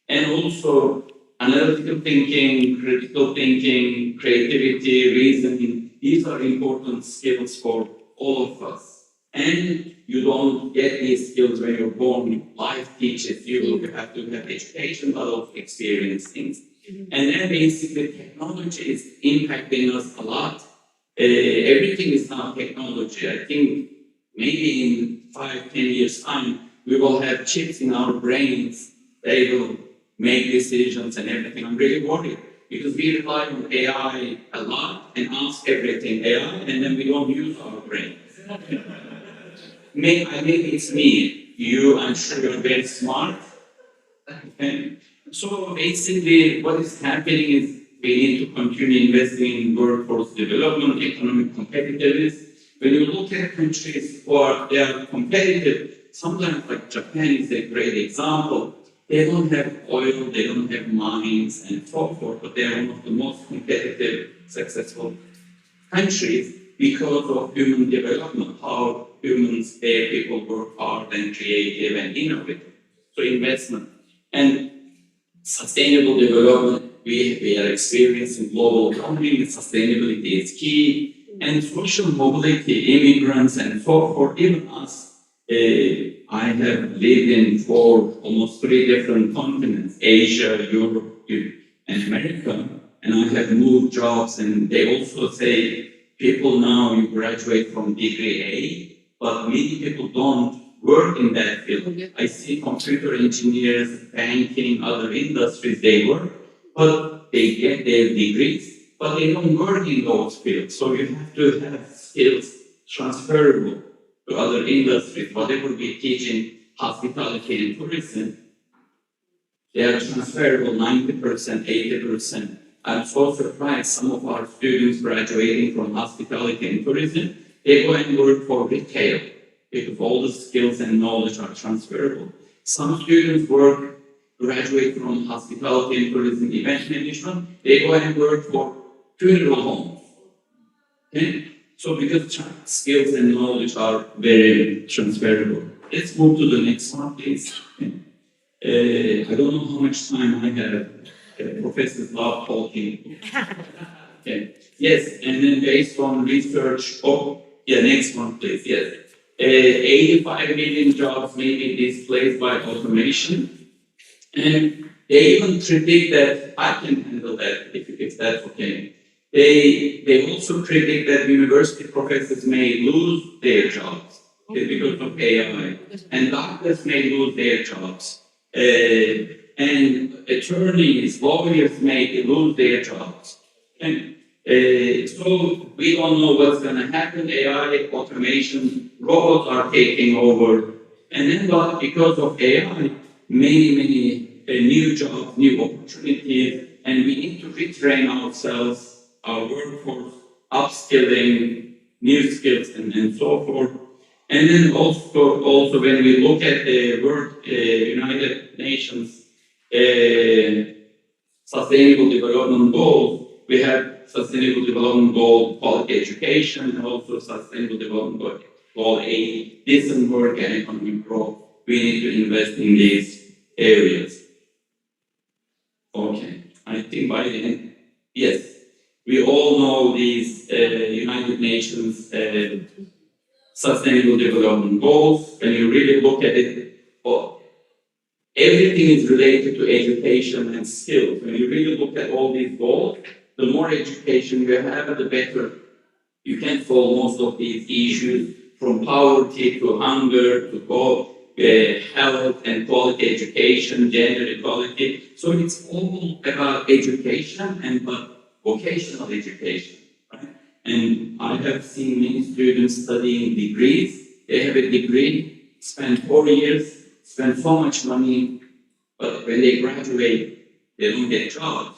Speaker 6: And also analytical thinking, critical thinking, creativity, reasoning, these are important skills for all of us. And you don't get these skills when you're born. Life teaches you. You have to have education, but also experience things. And then basically technology is impacting us a lot. Everything is now technology. I think maybe in 5-10 years time, we will have chips in our brains. They will make decisions and everything. I'm really worried because we rely on AI a lot and ask everything AI, and then we don't use our brains. Maybe it's me. I'm sure you're very smart. Okay? So basically, what is happening is we need to continue investing in workforce development, economic competitiveness. When you look at countries they are competitive, sometimes like Japan is a great example. They don't have oil, they don't have mines and so forth, but they are one of the most competitive, successful countries because of human development, how humans, their people work hard and creative and innovative. So investment. And sustainable development, we are experiencing global economy, sustainability is key, and social mobility, immigrants and so forth, even us. I have lived in almost 3 different continents, Asia, Europe, and America, and I have moved jobs, and they also say, people now, you graduate from degree A, but many people don't work in that field. I see computer engineers, banking, other industries, they work, but they get their degrees, but they don't work in those fields. So you have to have skills transferable to other industries. Whatever we teach in hospitality and tourism, they are transferable 90%, 80%. I'm so surprised some of our students graduating from hospitality and tourism, they go and work for retail because all the skills and knowledge are transferable. Some students graduate from hospitality and tourism event management, they go and work for funeral homes. Okay? So because skills and knowledge are very transferable. Let's move to the next one, please. I don't know how much time I have. Professors love talking. Okay. Yes, and then based on research, next one, please. Yes. 85 million jobs may be displaced by automation. And they even predict that I can handle that if that's okay. They also predict that university professors may lose their jobs because of AI, and doctors may lose their jobs, and attorneys, lawyers may lose their jobs. And so we don't know what's going to happen. AI, automation, robots are taking over, and then but because of AI, many new jobs, new opportunities, and we need to retrain ourselves, our workforce, upskilling, new skills, and so forth. And then also when we look at the United Nations Sustainable Development Goals, we have Sustainable Development Goal quality education, and also Sustainable Development Goal 8, decent work and economic growth. We need to invest in these areas. Okay, I think by the end, yes, we all know these United Nations Sustainable Development Goals. When you really look at it, everything is related to education and skills. When you really look at all these goals, the more education you have, the better you can solve most of these issues, from poverty to hunger to health and quality education, gender equality. So it's all about education and vocational education, right? And I have seen many students studying degrees. They have a degree, spend 4 years, spend so much money, but when they graduate, they don't get jobs.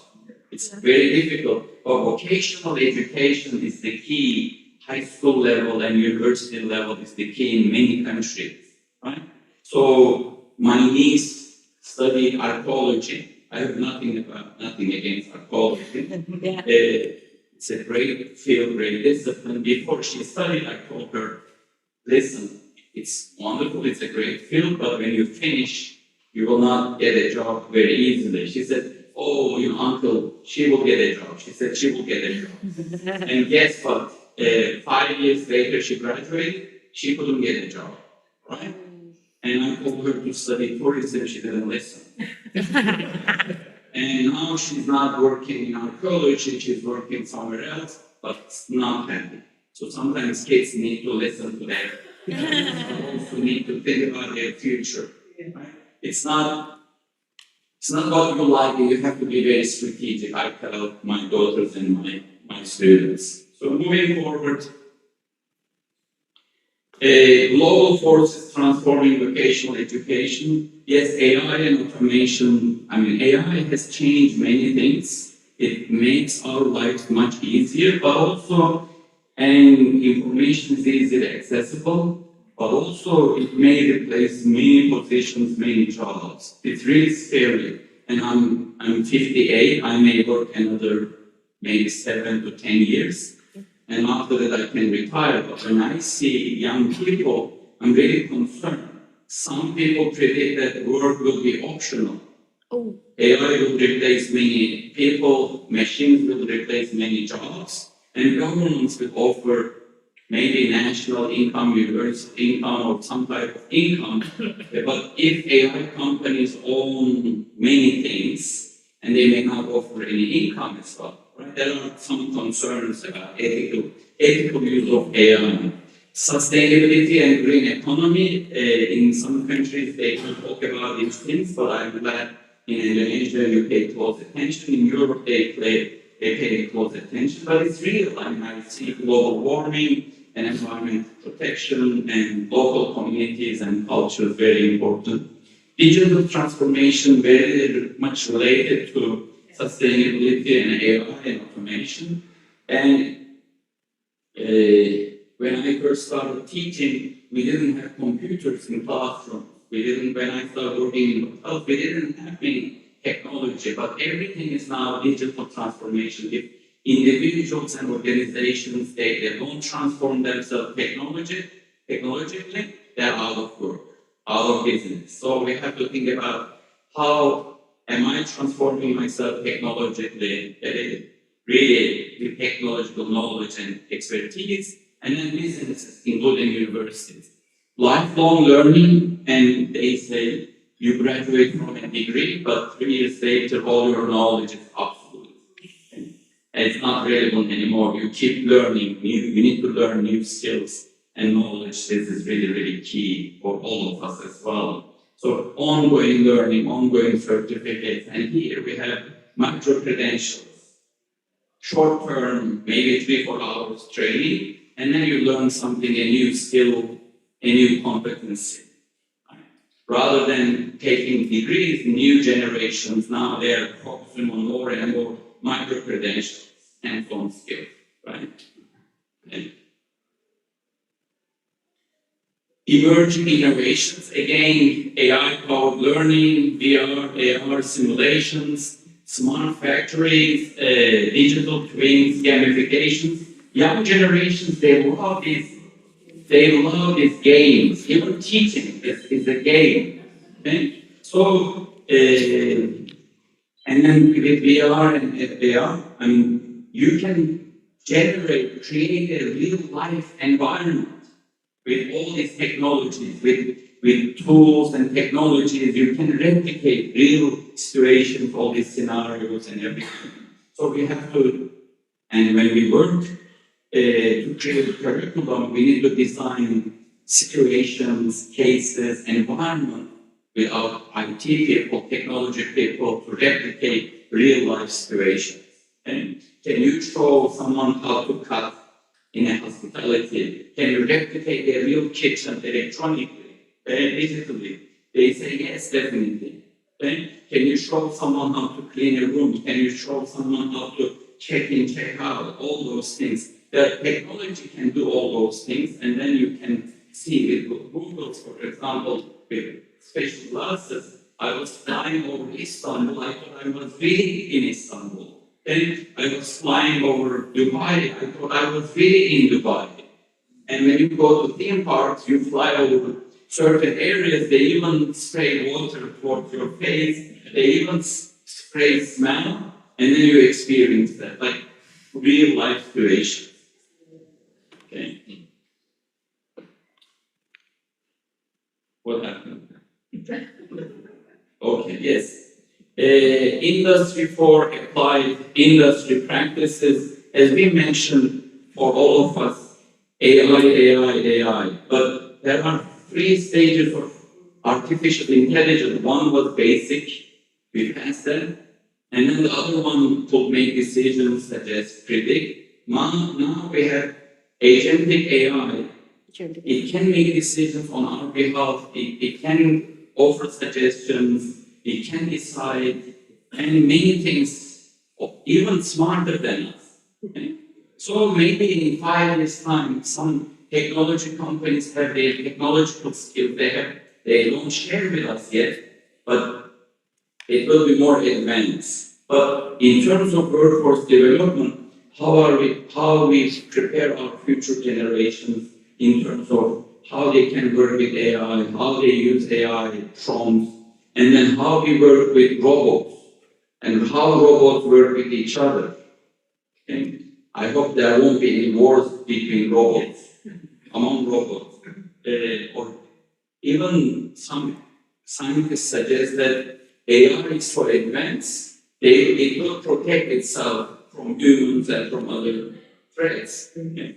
Speaker 6: It's very difficult. But vocational education is the key. High school level and university level is the key in many countries, right? So my niece studied archaeology. I have nothing against archaeology. It's a great field, great discipline. Before she studied, I told her, listen, it's wonderful, it's a great field, but when you finish, you will not get a job very easily. She said, oh, your uncle, she will get a job. She said she will get a job. And guess what? 5 years later, she graduated, she couldn't get a job, right? And I told her to study tourism, she didn't listen. And now she's not working in archaeology, she's working somewhere else, but not happy. So sometimes kids need to listen to them. They also need to think about their future. Right? It's not what you like, you have to be very strategic. I tell my daughters and my students. So moving forward, Global forces transforming vocational education. Yes, AI and automation, AI has changed many things. It makes our lives much easier, but also, and information is easily accessible, but also it may replace many positions, many jobs. It's really scary. And I'm 58, I may work another maybe 7 to 10 years. And after that I can retire. But when I see young people, I'm really concerned. Some people predict that work will be optional.
Speaker 10: Oh.
Speaker 6: AI will replace many people, machines will replace many jobs, and governments will offer maybe national income, universal income, or some type of income. But if AI companies own many things, and they may not offer any income as well, right? There are some concerns about ethical use of AI. Sustainability and green economy, in some countries they don't talk about these things, but I'm glad in Indonesia you pay close attention, in Europe they pay close attention, but it's real. I see global warming and environmental protection and local communities and culture is very important. Digital transformation very much related to sustainability and AI and automation. And when I first started teaching, we didn't have computers in classrooms. When I started working in hotels, we didn't have any technology, but everything is now digital transformation. If individuals and organizations, they don't transform themselves technologically, they're out of work, out of business. So we have to think about how am I transforming myself technologically, really with technological knowledge and expertise, and then businesses, including universities. Lifelong learning, and they say you graduate from a degree, but 3 years later all your knowledge is obsolete. And it's not relevant anymore. You keep learning, you need to learn new skills and knowledge. This is really, really key for all of us as well. So ongoing learning, ongoing certificates, and here we have micro-credentials. Short-term, maybe 3-4 hours training, and then you learn something, a new skill, a new competency. Rather than taking degrees, new generations, now they are focusing on more and more micro-credentials, hands-on skills, right? And emerging innovations, again, AI-powered learning, VR, AR simulations, smart factories, digital twins, gamifications. Young generations, they love these games. Even teaching is a game. Okay? So, and then with VR and AR, you can create a real-life environment with all these technologies, with tools and technologies. You can replicate real situations, all these scenarios and everything. So we have to, and when we work to create a curriculum, we need to design situations, cases, environment with our IT people, technology people to replicate real-life situations. And can you show someone how to cut in a hospitality? Can you replicate a real kitchen electronically, digitally? They say yes, definitely. Okay? Can you show someone how to clean a room? Can you show someone how to check in, check out, all those things? The technology can do all those things, and then you can see with Google, for example, with special glasses. I was flying over Istanbul, I thought I was really in Istanbul. Then I was flying over Dubai, I thought I was really in Dubai. And when you go to theme parks, you fly over certain areas, they even spray water towards your face, they even spray smell, and then you experience that, like real life situations. Okay. What happened? Okay, yes. Industry 4 applied industry practices, as we mentioned, for all of us, AI. But there are 3 stages of artificial intelligence. One was basic, we passed that, and then the other one could make decisions such as predict. Now we have agentic AI It can make decisions on our behalf. It can offer suggestions. It can decide, and many things even smarter than us. Okay? So maybe in 5 years' time, some technology companies have their technological skills. They don't share with us yet, but it will be more advanced. But in terms of workforce development, how we prepare our future generations in terms of how they can work with AI, how they use AI prompts, and then how we work with robots, and how robots work with each other. Okay? I hope there won't be any wars between robots, among robots. Or even some scientists suggest that AI is so advanced, it will protect itself from humans and from other threats. Okay?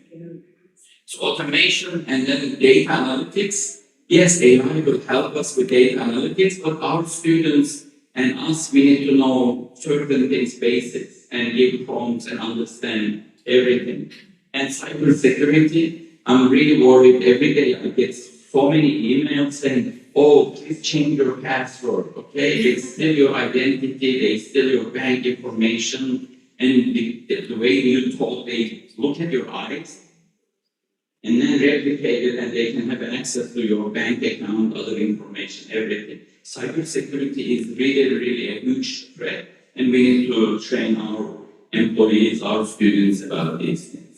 Speaker 6: So automation and then data analytics. Yes, AI will help us with data analytics, but our students and us, we need to know certain things, basics, and give prompts and understand everything. And cybersecurity, I'm really worried every day. I get so many emails saying, oh, please change your password, okay? They steal your identity, they steal your bank information, and the way you talk, they look at your eyes, and then replicate it, and they can have access to your bank account, other information, everything. Cybersecurity is really, really a huge threat, and we need to train our employees, our students about these things.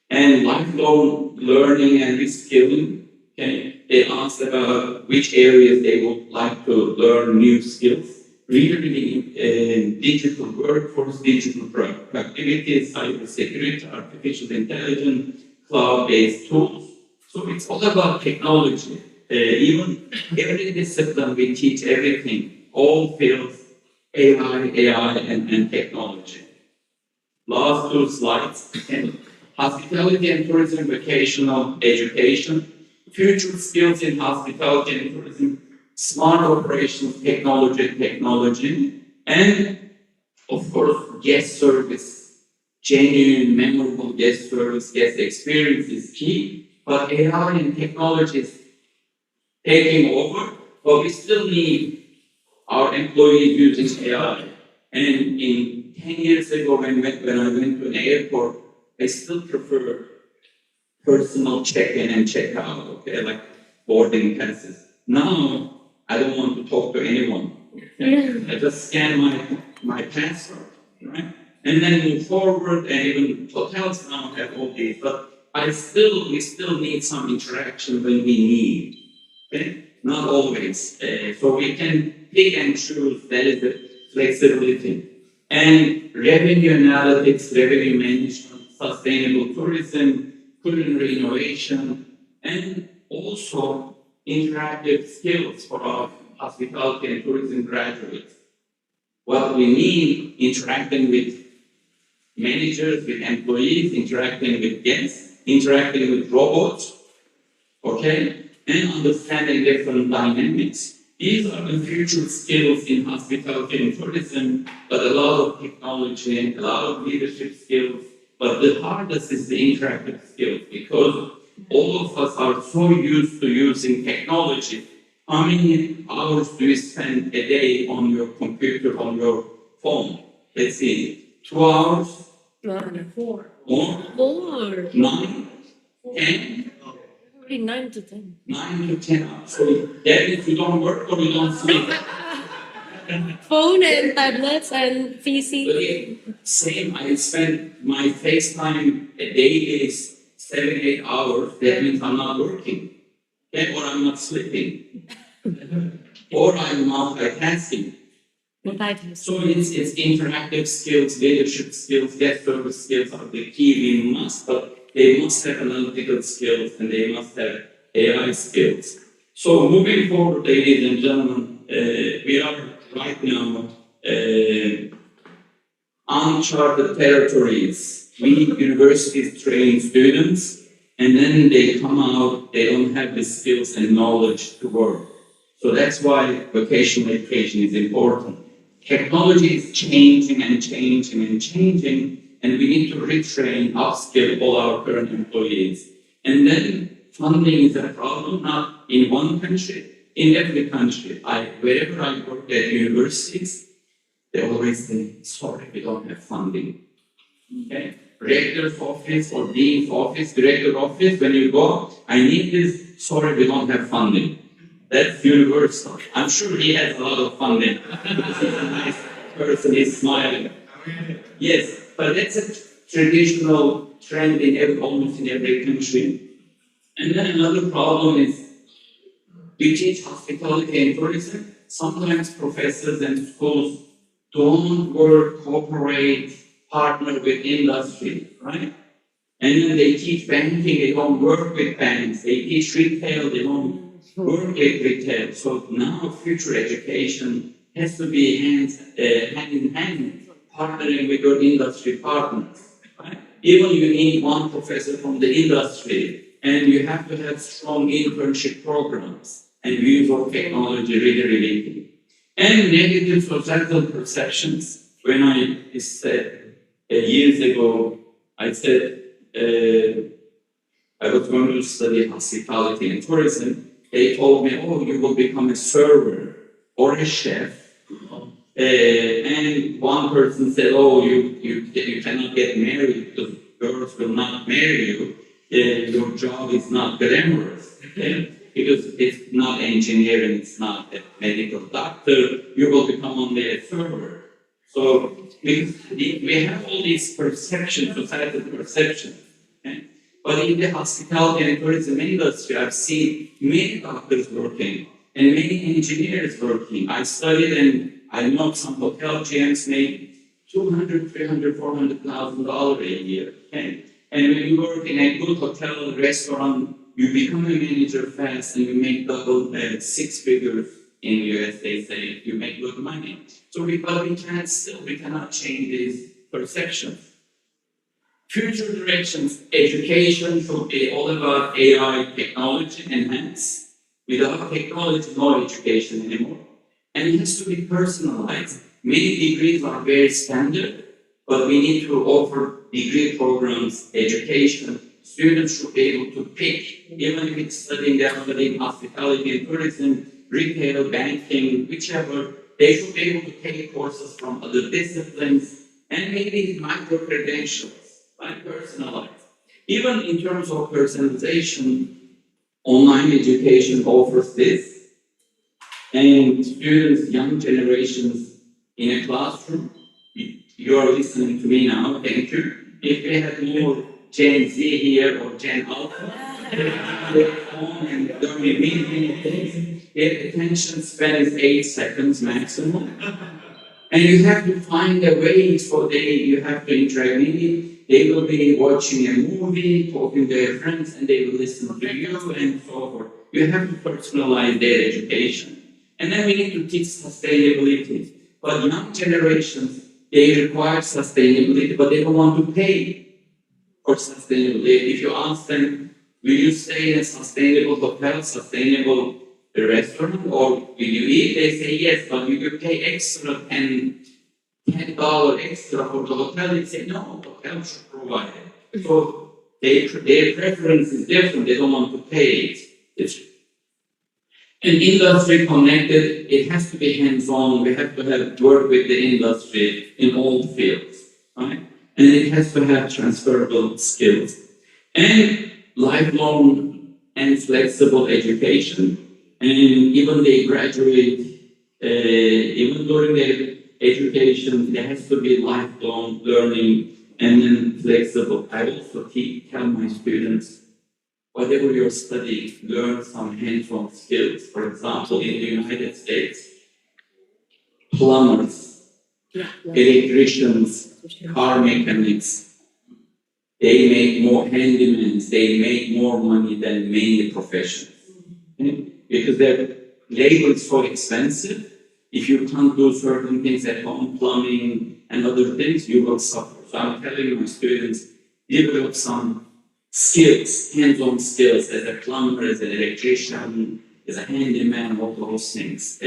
Speaker 6: And lifelong learning and reskilling, okay? They asked about which areas they would like to learn new skills. Really, digital workforce, digital productivity, cybersecurity, artificial intelligence, cloud-based tools. So it's all about technology. Even every discipline we teach everything, all fields, AI, and technology. Last 2 slides. Hospitality and tourism, vocational education, future skills in hospitality and tourism, smart operations, technology, and of course, guest service. Genuine, memorable guest service, guest experience is key, but AI and technology is taking over, but we still need our employees using AI. And in 10 years ago, when I went to an airport, I still prefer personal check-in and check-out, okay, like boarding passes. Now, I don't want to talk to anyone. I just scan my passport, right? And then move forward, and even hotels now have all these, but we still need some interaction when we need, okay? Not always. So we can pick and choose, that is the flexibility. And revenue analytics, revenue management, sustainable tourism, culinary innovation, and also interactive skills for our hospitality and tourism graduates. What we need, interacting with managers, with employees, interacting with guests, interacting with robots, okay, and understanding different dynamics. These are the future skills in hospitality and tourism, but a lot of technology, a lot of leadership skills, but the hardest is the interactive skills, because all of us are so used to using technology. How many hours do you spend a day on your computer, on your phone? Let's see, 2 hours?
Speaker 10: 4.
Speaker 6: More?
Speaker 10: 4.
Speaker 6: 9? 10?
Speaker 10: Probably 9 to 10.
Speaker 6: 9 to 10 hours. So that means you don't work or you don't sleep.
Speaker 10: Phone and tablets and PC.
Speaker 6: But same, I spend my FaceTime a day is 7-8 hours. That means I'm not working. Okay? Or I'm not sleeping. Or I'm multitasking. So it's interactive skills, leadership skills, guest service skills are the key. We must, but they must have analytical skills and they must have AI skills. So moving forward, ladies and gentlemen, we are right now uncharted territories. We universities train students, and then they come out, they don't have the skills and knowledge to work. So that's why vocational education is important. Technology is changing and changing and changing, and we need to retrain, upskill all our current employees. And then funding is a problem, not in one country, in every country. Wherever I work at universities, they always say, sorry, we don't have funding. Okay? Rector's office or dean's office, director's office, when you go, I need this, sorry, we don't have funding. That's universal. I'm sure he has a lot of funding. He's a nice person, he's smiling. Yes, but that's a traditional trend in almost in every country. And then another problem is, we teach hospitality and tourism. Sometimes professors and schools don't work, cooperate, partner with industry, right? And then they teach banking, they don't work with banks. They teach retail, they don't work with retail. So now future education has to be hand in hand, partnering with your industry partners, right? Even you need one professor from the industry, and you have to have strong internship programs and use of technology really key. And negative societal perceptions. When I said years ago, I said I was going to study hospitality and tourism. They told me, oh, you will become a server or a chef. And one person said, oh, you cannot get married because girls will not marry you. Your job is not glamorous. Okay? Because it's not engineering, it's not a medical doctor, you will become only a server. So we have all these perceptions, societal perceptions. Okay? But in the hospitality and tourism industry, I've seen many doctors working and many engineers working. I studied and I know some hotel GMs make $200,000, $300,000, $400,000 a year. Okay? And when you work in a good hotel, restaurant, you become a manager fast and you make double 6 figures in US, they say you make good money. So we cannot change these perceptions. Future directions, education should be all about AI technology enhanced. Without technology, no education anymore. And it has to be personalized. Many degrees are very standard, but we need to offer degree programs, education. Students should be able to pick, even if it's studying hospitality and tourism, retail, banking, whichever, they should be able to take courses from other disciplines and maybe micro-credentials, like personalized. Even in terms of personalization, online education offers this. And students, young generations in a classroom, you are listening to me now, thank you. If we had more Gen Z here or Gen Alpha, their phone and don't read anything, their attention span is 8 seconds maximum. And you have to find a way so you have to interact. Maybe they will be watching a movie, talking to their friends, and they will listen to you and so forth. You have to personalize their education. And then we need to teach sustainability. But young generations, they require sustainability, but they don't want to pay for sustainability. If you ask them, will you stay in a sustainable hotel, sustainable restaurant, or will you eat? They say yes, but you could pay extra $10 extra for the hotel. They say no, the hotel should provide it. So their preference is different. They don't want to pay it. And industry connected, it has to be hands-on. We have to work with the industry in all fields, right? And it has to have transferable skills. And lifelong and flexible education. And even they graduate, even during their education, there has to be lifelong learning and then flexible. I also tell my students, whatever you're studying, learn some hands-on skills. For example, in the United States, plumbers, electricians, car mechanics, they make more handymen, they make more money than many professions. Okay? Because their labor is so expensive. If you can't do certain things at home, plumbing and other things, you will suffer. So I'm telling my students, develop some skills, hands-on skills as a plumber, as an electrician, as a handyman, all those things.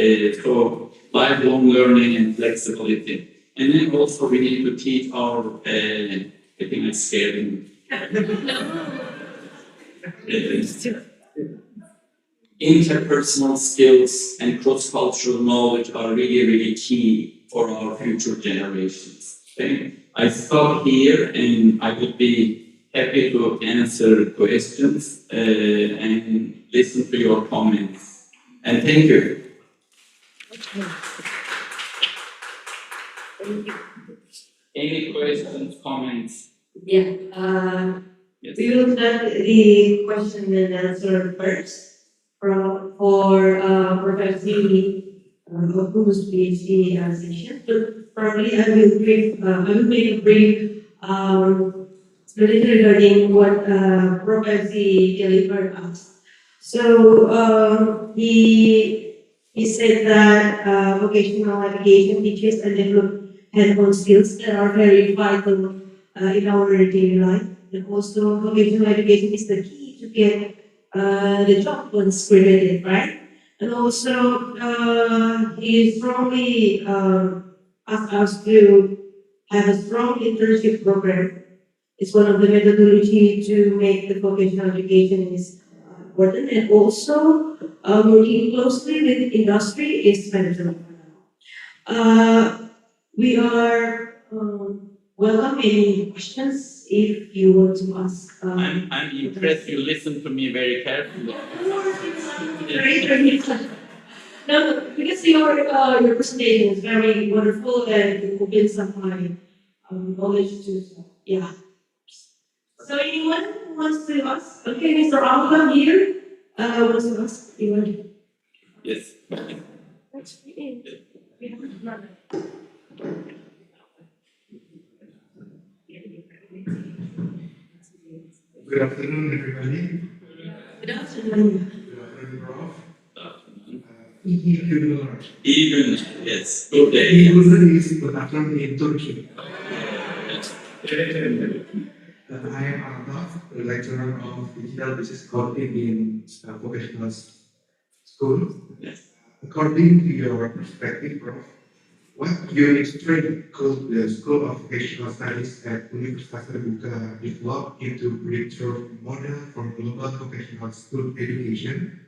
Speaker 6: So lifelong learning and flexibility. And then also we need to teach our, I think I'm scared. Interpersonal skills and cross-cultural knowledge are really, really key for our future generations. Okay? I stop here and I would be happy to answer questions and listen to your comments. And thank you. Any questions, comments?
Speaker 8: Yeah.
Speaker 6: Yes.
Speaker 8: We will start the question and answer first for Fevzi, Okumus PhD session. But probably I will make a brief explanation regarding what Fevzi delivered us. So he said that vocational education teaches and develops hands-on skills that are very vital in our daily life. And also, vocational education is the key to get the job once created, right? And also, he strongly asked us to have a strong internship program. It's one of the methodology to make the vocational education is important, and also working closely with industry is mandatory. We are welcome any questions if you want to ask.
Speaker 6: I'm impressed you listen to me very carefully.
Speaker 8: No, because your presentation is very wonderful and it opens some my knowledge too. So, yeah. So anyone who wants to ask? Okay, Mr. Alva here wants to ask. Anyone?
Speaker 6: Yes.
Speaker 8: That's great. We have another.
Speaker 11: Good afternoon, everybody.
Speaker 8: Good afternoon.
Speaker 11: Good afternoon, Prof.
Speaker 6: Even, yes. Good day.
Speaker 11: Even is good afternoon in Turkey. I am Arnaf, the lecturer of digital business coding in vocational school.
Speaker 6: Yes.
Speaker 11: According to your perspective, Prof, what unique strength could the School of Vocational Studies at Universitas Terbuka develop into breakthrough model for global vocational school education,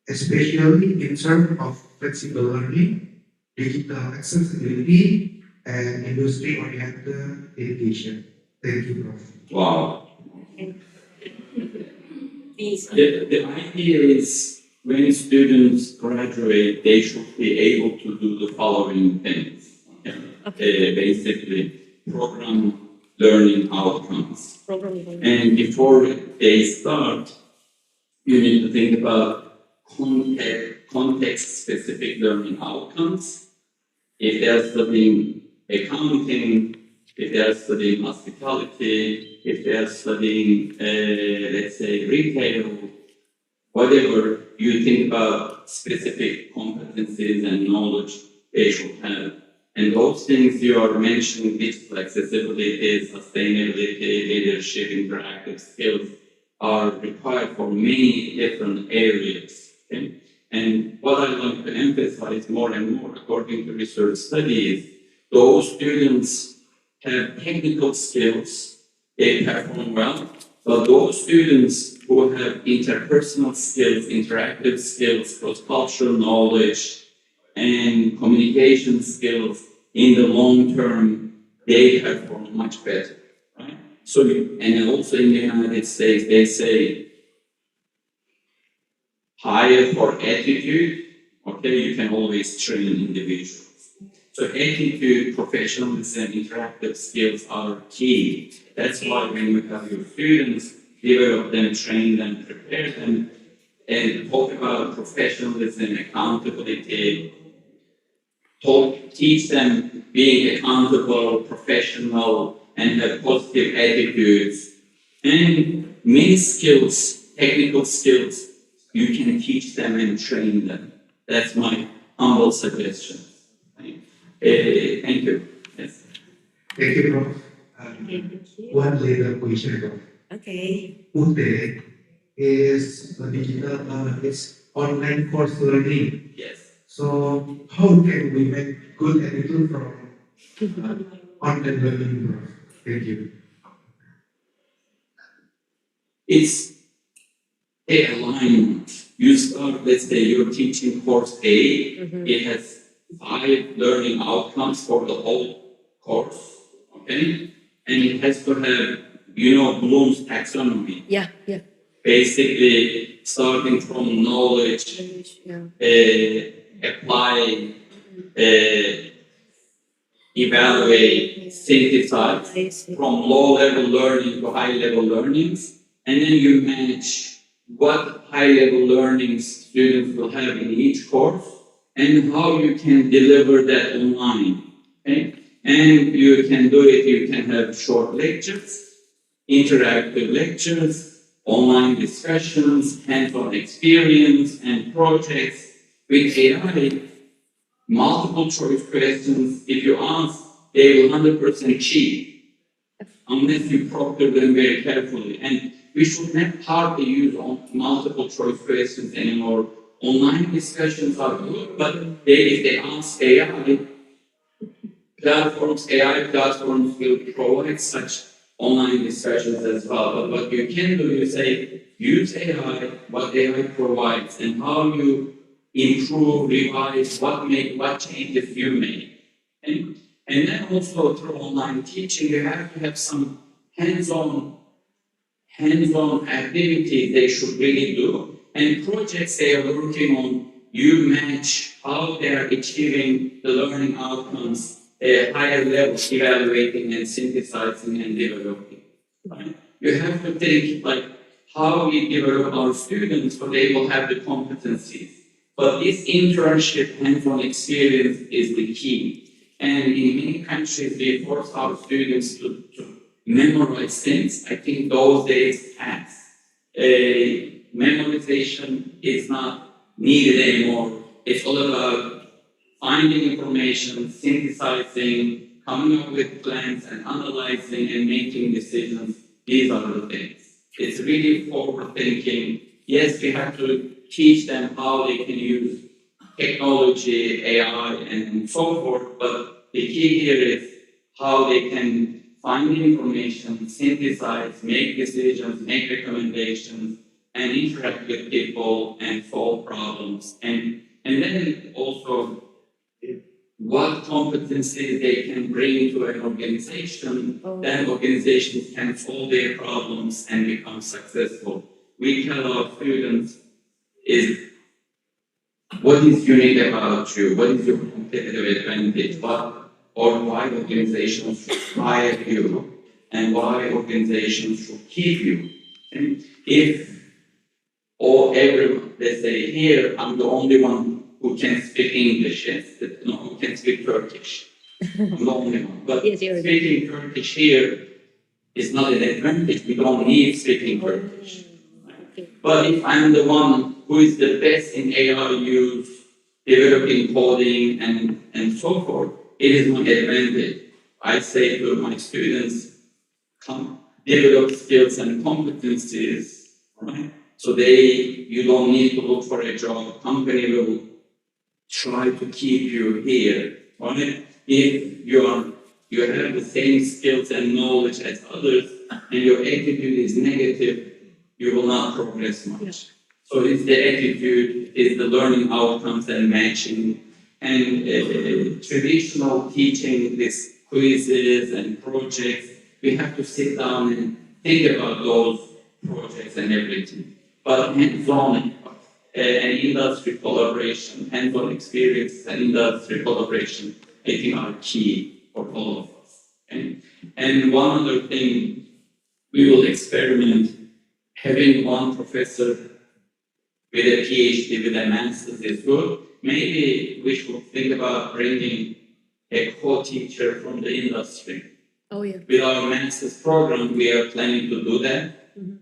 Speaker 11: especially in terms of flexible learning, digital accessibility, and industry-oriented education? Thank you, Prof.
Speaker 6: Wow. The idea is when students graduate, they should be able to do the following things. Basically, program learning outcomes. And before they start, you need to think about context-specific learning outcomes. If they're studying accounting, if they're studying hospitality, if they're studying, let's say, retail, whatever, you think about specific competencies and knowledge they should have. And those things you are mentioning, digital accessibility, sustainability, leadership, interactive skills, are required for many different areas. Okay? And what I like to emphasize more and more, according to research studies, those students have technical skills, they perform well, but those students who have interpersonal skills, interactive skills, cross-cultural knowledge, and communication skills in the long term, they perform much better, right? So, and also in the United States, they say, hire for attitude, okay, you can always train individuals. So attitude, professionalism, interactive skills are key. That's why when you have your students, develop them, train them, prepare them, and talk about professionalism, accountability, teach them being accountable, professional, and have positive attitudes. And many skills, technical skills, you can teach them and train them. That's my humble suggestion. Thank you. Yes.
Speaker 11: Thank you, Prof. One little question, Prof.
Speaker 8: Okay.
Speaker 11: UT is a digital, it's online course learning.
Speaker 6: Yes.
Speaker 11: So how can we make good attitude from online learning, Prof? Thank you.
Speaker 6: It's alignment. You start, let's say you're teaching course A, it has 5 learning outcomes for the whole course, okay? And it has to have, Bloom's taxonomy.
Speaker 10: Yeah.
Speaker 6: Basically, starting from knowledge, apply, evaluate, synthesize, from low-level learning to high-level learnings, and then you match what high-level learnings students will have in each course and how you can deliver that online, okay? And you can do it, you can have short lectures, interactive lectures, online discussions, hands-on experience, and projects with AI. Multiple choice questions, if you ask, they will 100% cheat unless you proctor them very carefully. And we should not hardly use multiple choice questions anymore. Online discussions are good, but if they ask AI platforms will provide such online discussions as well. But what you can do, you say, use AI, what AI provides, and how you improve, revise, what changes you make. And then also through online teaching, you have to have some hands-on activities they should really do. And projects they are working on, you match how they are achieving the learning outcomes, higher levels, evaluating and synthesizing and developing. Right? You have to think like how we develop our students so they will have the competencies. But this internship hands-on experience is the key. And in many countries, we force our students to memorize things. I think those days passed. Memorization is not needed anymore. It's all about finding information, synthesizing, coming up with plans, and analyzing and making decisions. These are the things. It's really forward-thinking. Yes, we have to teach them how they can use technology, AI, and so forth, but the key here is how they can find information, synthesize, make decisions, make recommendations, and interact with people and solve problems. And then also what competencies they can bring to an organization, then organizations can solve their problems and become successful. We tell our students what is unique about you, what is your competitive advantage, or why organizations should hire you, and why organizations should keep you. And if everyone, let's say here, I'm the only one who can speak English, yes, no, who can speak Turkish. I'm the only one. But speaking Turkish here is not an advantage. We don't need speaking Turkish. But if I'm the one who is the best in AI use, developing coding, and so forth, it is my advantage. I say to my students, come develop skills and competencies, right? So you don't need to look for a job. Company will try to keep you here, right? If you have the same skills and knowledge as others, and your attitude is negative, you will not progress much. So it's the attitude, it's the learning outcomes and matching, and traditional teaching, these quizzes and projects, we have to sit down and think about those projects and everything. But hands-on and industry collaboration, hands-on experience and industry collaboration, I think are key for all of us. And one other thing, we will experiment having one professor with a PhD, with a master's is good. Maybe we should think about bringing a co-teacher from the industry.
Speaker 10: Oh, yeah.
Speaker 6: With our master's program, we are planning to do that.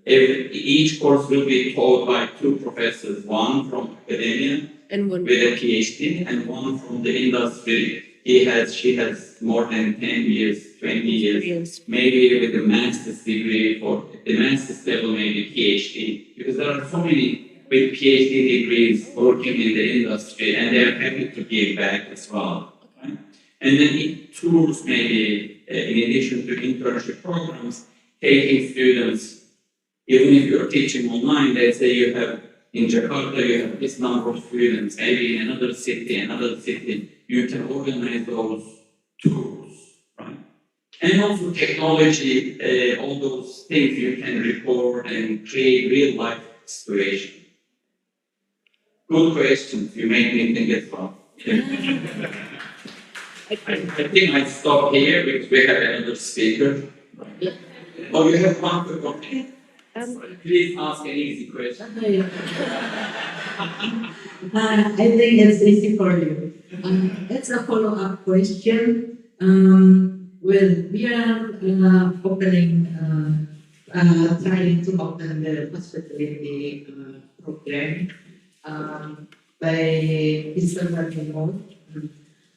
Speaker 6: Each course will be taught by 2 professors, one from academia
Speaker 10: and one
Speaker 6: with a PhD, and one from the industry. She has more than 10 years, 20 years, maybe with a master's degree, or the master's level, maybe PhD, because there are so many with PhD degrees working in the industry, and they are happy to give back as well. Right? And then tours, maybe in addition to internship programs, taking students Even if you're teaching online, let's say you have in Jakarta, you have this number of students, maybe in another city, you can organize those tours, right? And also technology, all those things you can record and create real life situation. Good questions, you make me think as well. I think I stop here because we have another speaker. Oh, you have one quick question? Please ask an easy question.
Speaker 8: I think it's easy for you. It's a follow-up question. Well, we are trying to open the hospitality program by December remote.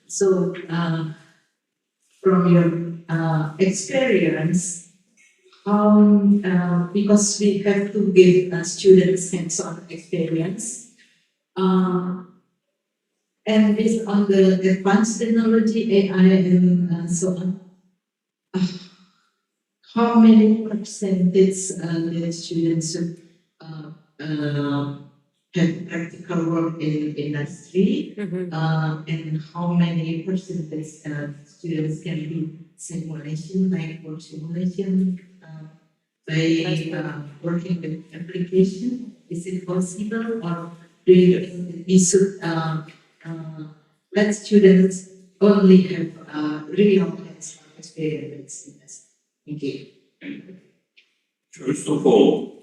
Speaker 8: So, from your experience, because we have to give students hands-on experience, and based on the advanced technology, AI, and so on, how many percentage the students should have practical work in industry, and how many percentage students can do simulation, like work simulation, by working with application? Is it possible, or do you think we should let students only have real hands-on experience in this? Thank you.
Speaker 6: First of all,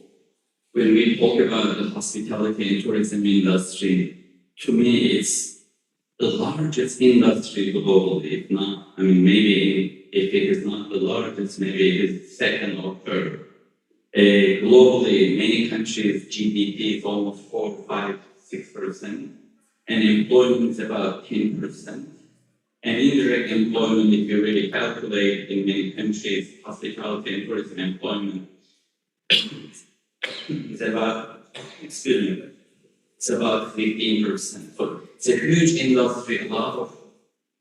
Speaker 6: when we talk about the hospitality and tourism industry, to me it's the largest industry globally. If not, I mean, maybe if it is not the largest, maybe it is second or third. Globally, many countries' GDP is almost 4, 5, 6%, and employment is about 10%. And indirect employment, if you really calculate in many countries, hospitality and tourism employment is about, it's about 15%. So it's a huge industry, a lot of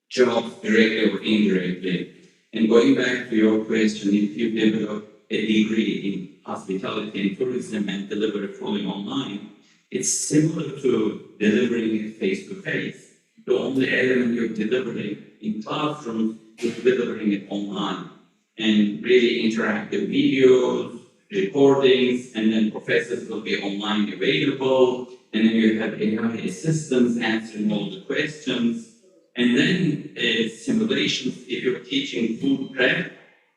Speaker 6: jobs directly or indirectly. And going back to your question, if you develop a degree in hospitality and tourism and deliver it fully online, it's similar to delivering it face-to-face. The only element you're delivering in classrooms is delivering it online. And really interactive videos, recordings, and then professors will be online available, and then you have AI assistants answering all the questions. And then simulations, if you're teaching food prep,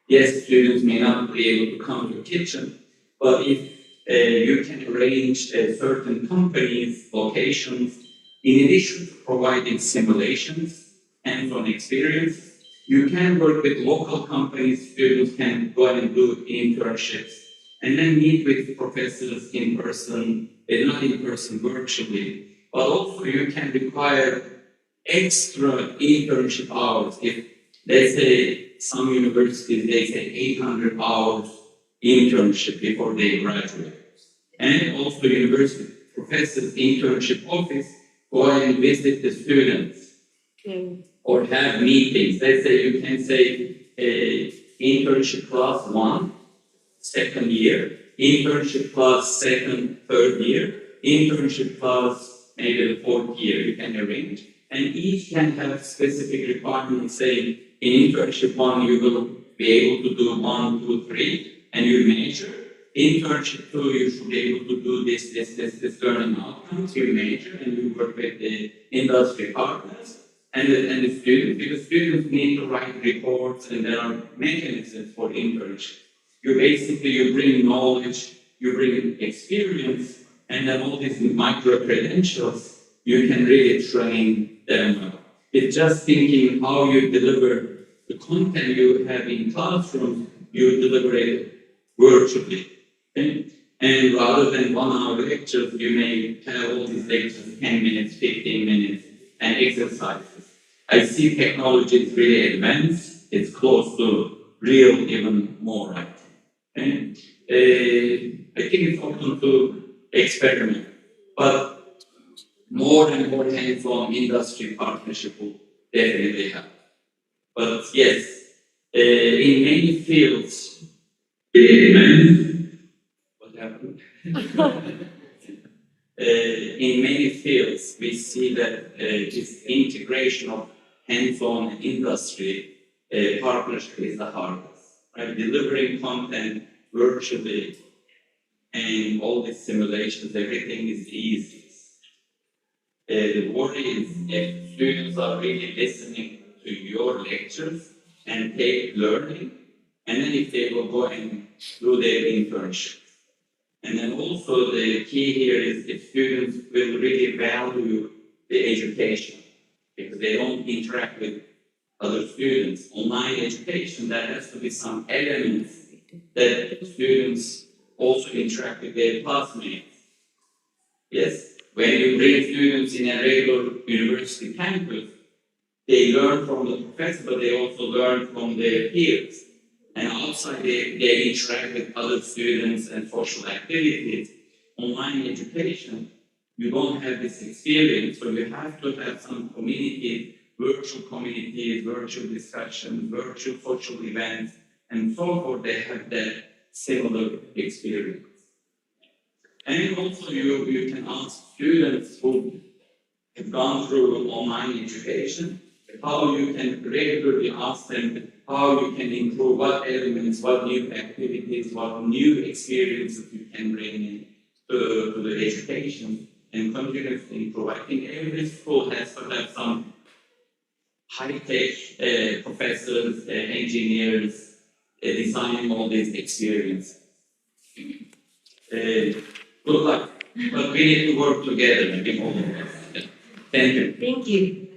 Speaker 6: yes, students may not be able to come to your kitchen, but if you can arrange certain companies, locations, in addition to providing simulations, hands-on experience, you can work with local companies, students can go and do internships, and then meet with professors in person, not in person, virtually. But also you can require extra internship hours. If they say some universities, they say 800 hours internship before they graduate. And also university professors' internship office go and visit the students or have meetings. Let's say you can say internship class 1, second year, internship class second, third year, internship class maybe the fourth year you can arrange. And each can have specific requirements saying in internship 1 you will be able to do 1, 2, 3, and you major. Internship 2 you should be able to do this learning outcomes, you major, and you work with the industry partners and the students, because students need to write reports and there are mechanisms for internship. You bring knowledge, you bring experience, and then all these micro credentials, you can really train them. It's just thinking how you deliver the content you have in classrooms, you deliver it virtually. Okay? And rather than 1 hour lectures, you may have all these lectures 10 minutes, 15 minutes, and exercises. I see technology is really advanced, it's close to real even more, right? And I think it's open to experiment, but more and more hands-on industry partnership will definitely help. But yes, in many fields, what happened? In many fields, we see that this integration of hands-on and industry partnership is the hardest. Right? Delivering content virtually and all these simulations, everything is easy. The worry is if students are really listening to your lectures and take learning, and then if they will go and do their internships. And then also the key here is if students will really value the education, because they don't interact with other students. Online education, there has to be some elements that students also interact with their classmates. Yes, when you bring students in a regular university campus, they learn from the professor, but they also learn from their peers. And outside, they interact with other students and social activities. Online education, you don't have this experience, so you have to have some communities, virtual discussions, virtual social events, and so forth. They have that similar experience. And also, you can ask students who have gone through online education, how you can regularly ask them how you can improve, what elements, what new activities, what new experiences you can bring in to the education and continuously improve. I think every school has to have some high-tech professors, engineers, designing all these experiences. Good luck, but we need to work together. Thank you.
Speaker 8: Thank you.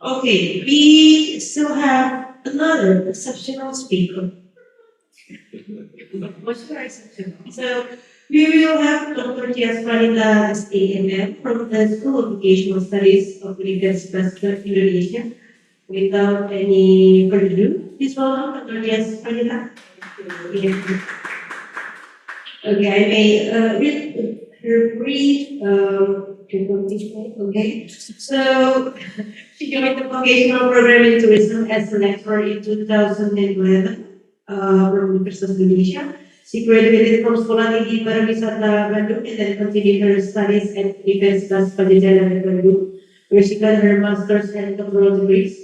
Speaker 8: Okay, we still have another exceptional speaker. What's your exceptional? So we will have Dr. Diaz Pranita, SAMM, from the School of Vocational Studies of Universitas Terbuka, Indonesia. Without any further ado, please welcome Dr. Diaz Pranita. Okay, I may read her brief okay. So she joined the vocational program in tourism as a lecturer in 2011 from Universitas Indonesia. She graduated from Sekolah Tinggi Pariwisata Bandung and then continued her studies at Universitas Pembicara Bandung, where she got her master's and doctoral degrees.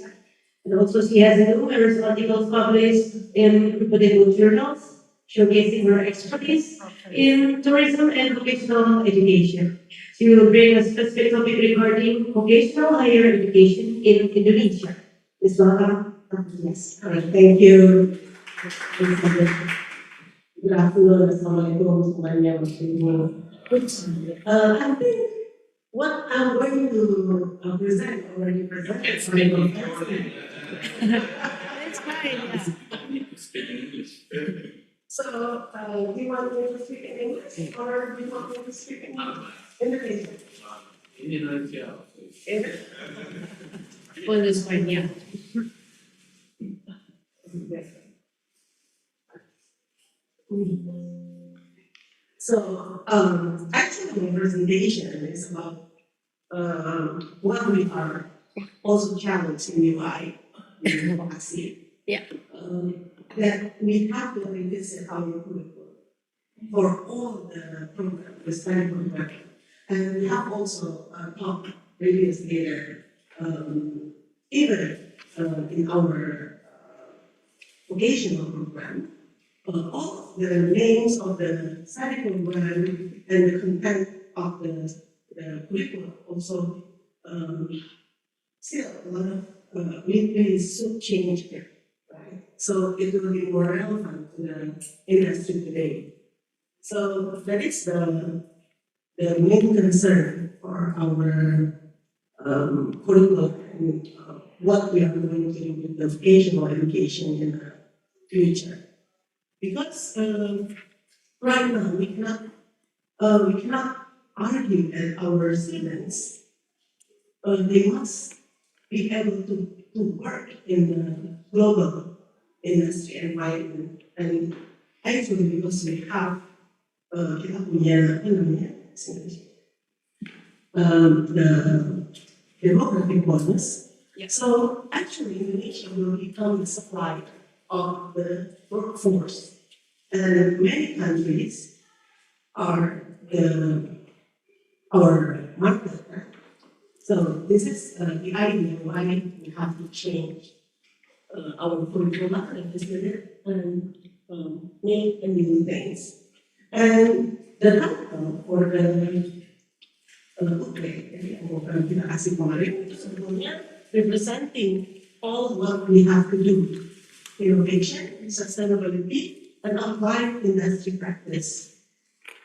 Speaker 8: And also she has numerous articles published in reputable journals, showcasing her expertise in tourism and vocational education. She will bring a specific topic regarding vocational higher education in Indonesia. Please welcome. Yes. All right. Thank you. Good afternoon. Assalamualaikum semuanya. I think what I'm going to present already presented.
Speaker 7: It's fine.
Speaker 8: So, do you want me to speak in English or do you want me to speak in Indonesian?
Speaker 7: In Indonesia.
Speaker 8: Well, it's fine, yeah. So, actually, my presentation is about what we are also challenged in UI, in Vokasi.
Speaker 10: Yeah.
Speaker 8: That we have to revisit our curriculum for all the program, the study program. And we have also talked previously that even in our vocational program, all of the names of the study program and the content of the curriculum also still a lot of we should change it, right? So it will be more relevant to the industry today. So that is the main concern for our curriculum and what we are going to do with the vocational education in the future. Because right now we cannot argue that our students they must be able to work in the global industry environment, and actually because we have kita punya apa namanya the demographic bonus. Yeah. So actually Indonesia will become the supplier of the workforce. And many countries are our market. So this is the idea why we have to change our curricula and make new things. And the title for the kita kasih kemarin itu sebetulnya representing all what we have to do, innovation, sustainability, and applied industry practice.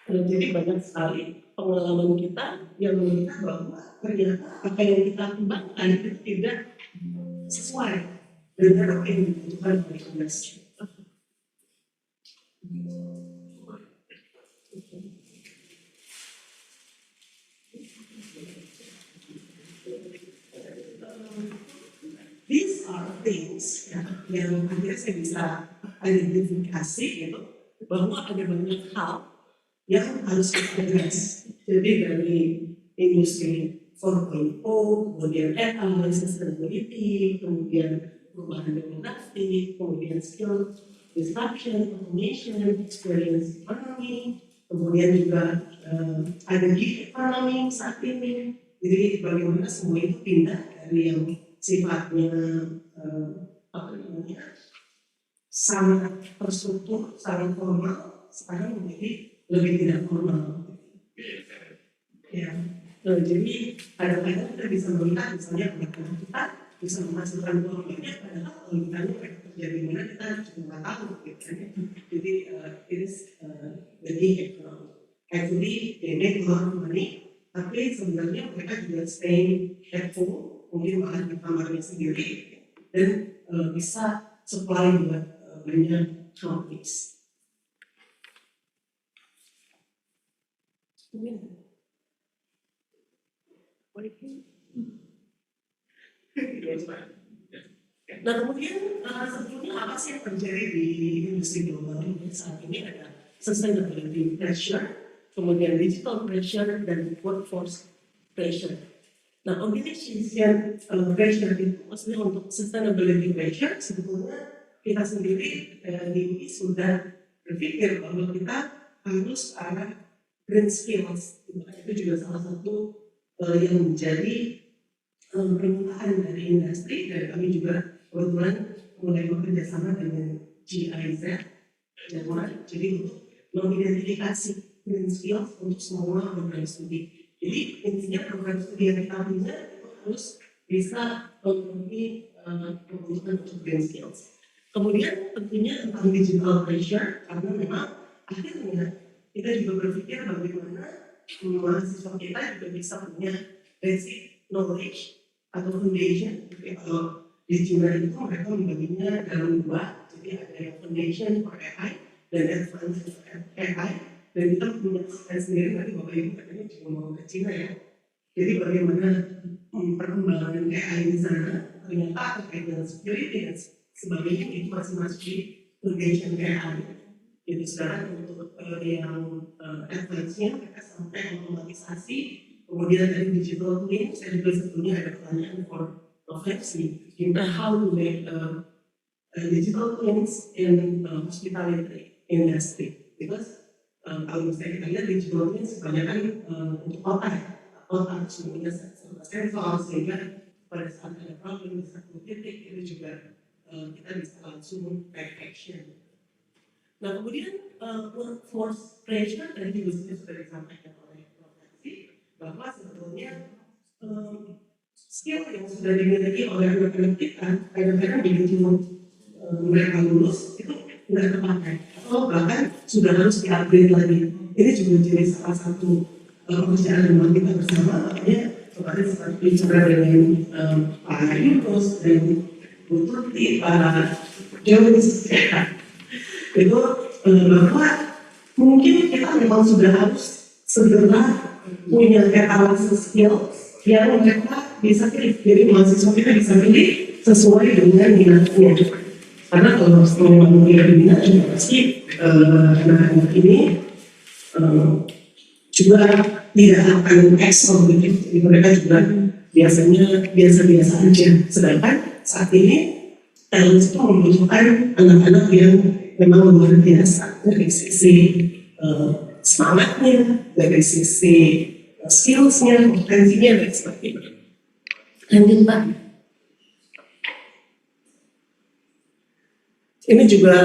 Speaker 8: Jadi banyak sekali pengalaman kita yang melihat bahwa ternyata apa yang kita kembangkan itu tidak sesuai dengan apa yang dibutuhkan oleh industri. These are things yang akhirnya saya bisa identifikasi gitu, bahwa ada banyak hal yang harus kita address. Jadi dari industri 4.0, kemudian AI, sustainability, kemudian perubahan demografi, kemudian skill disruption, automation, experience economy, kemudian juga ada gig economy saat ini. Jadi bagaimana semua itu pindah dari yang sifatnya sangat terstruktur, sangat formal, sekarang menjadi lebih tidak formal. Ya, jadi kadang-kadang kita bisa melihat misalnya anak-anak kita bisa menghasilkan uang banyak, padahal kalau ditanya mereka kerja di mana kita cuma nggak tahu, gitu kan? Jadi it is the gig economy. Actually they make a lot of money, tapi sebenarnya mereka juga stay at home, mungkin makan di kamarnya sendiri dan bisa supply buat banyak companies. Nah kemudian sebetulnya apa sih yang terjadi di industri global ini saat ini? Ada sustainability pressure, kemudian digital pressure, dan workforce pressure. Nah, organization pressure itu maksudnya untuk sustainability pressure, sebetulnya kita sendiri di UI sudah berpikir bahwa kita harus arah green skills. Itu juga salah satu yang menjadi permintaan dari industri, dan kami juga kebetulan mulai bekerja sama dengan GIZ Jerman, jadi untuk mengidentifikasi green skills untuk semua program studi. Jadi intinya program studi yang kita punya itu harus bisa memenuhi kebutuhan untuk green skills. Kemudian tentunya tentang digital pressure, karena memang akhirnya kita juga berpikir bagaimana mahasiswa kita juga bisa punya basic knowledge atau foundation. Jadi kalau di China itu mereka membaginya dalam dua, jadi ada yang foundation for AI dan advanced AI. Dan kita punya sendiri, nanti Bapak Ibu katanya juga mau ke China ya. Jadi bagaimana perkembangan AI di sana, ternyata terkait dengan security dan sebagainya itu masih masuk di foundation AI. Jadi sekarang untuk yang advance-nya mereka sampai otomatisasi, kemudian dari digital twin, saya juga sebetulnya ada pertanyaan for Fevzi, how to make digital twins in hospitality industry, because kalau misalnya kita lihat digital twins kebanyakan untuk kota ya, kota semuanya sensor, sehingga pada saat ada problem di satu titik itu juga kita bisa langsung take action. Nah kemudian workforce pressure tadi juga sudah disampaikan oleh Vokasi bahwa sebetulnya skill yang sudah dimiliki oleh anak-anak kita kadang-kadang begitu mereka lulus itu tidak terpakai atau bahkan sudah harus di-upgrade lagi. Ini juga menjadi salah satu pekerjaan yang kita bersama, makanya kemarin sempat bicara dengan Pak Yunus dan Bu Tuti, Pak Jones, itu bahwa mungkin kita memang sudah harus segera punya etalase skill yang mereka bisa pilih. Jadi mahasiswa kita bisa pilih sesuai dengan minatnya. Karena kalau memang tidak minat juga pasti anak-anak ini juga tidak akan excel begitu. Jadi mereka juga biasanya biasa-biasa aja. Sedangkan saat ini talent itu membutuhkan anak-anak yang memang luar biasa dari sisi semangatnya, dari sisi skillsnya, potensinya, dan sebagainya. Lanjut Pak. Ini juga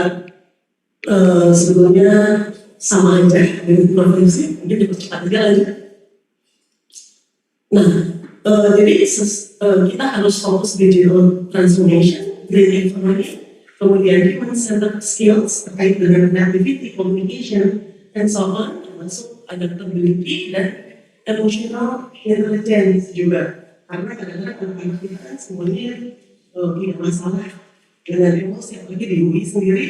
Speaker 8: sebetulnya sama aja dengan profesi, mungkin dipercepat aja lanjut. Nah, jadi kita harus fokus digital transformation, green economy, kemudian human centered skills terkait dengan creativity, communication, and so on, termasuk adaptability dan emotional intelligence juga. Karena kadang-kadang anak-anak kita kan semuanya punya masalah dengan emosi, apalagi di UI sendiri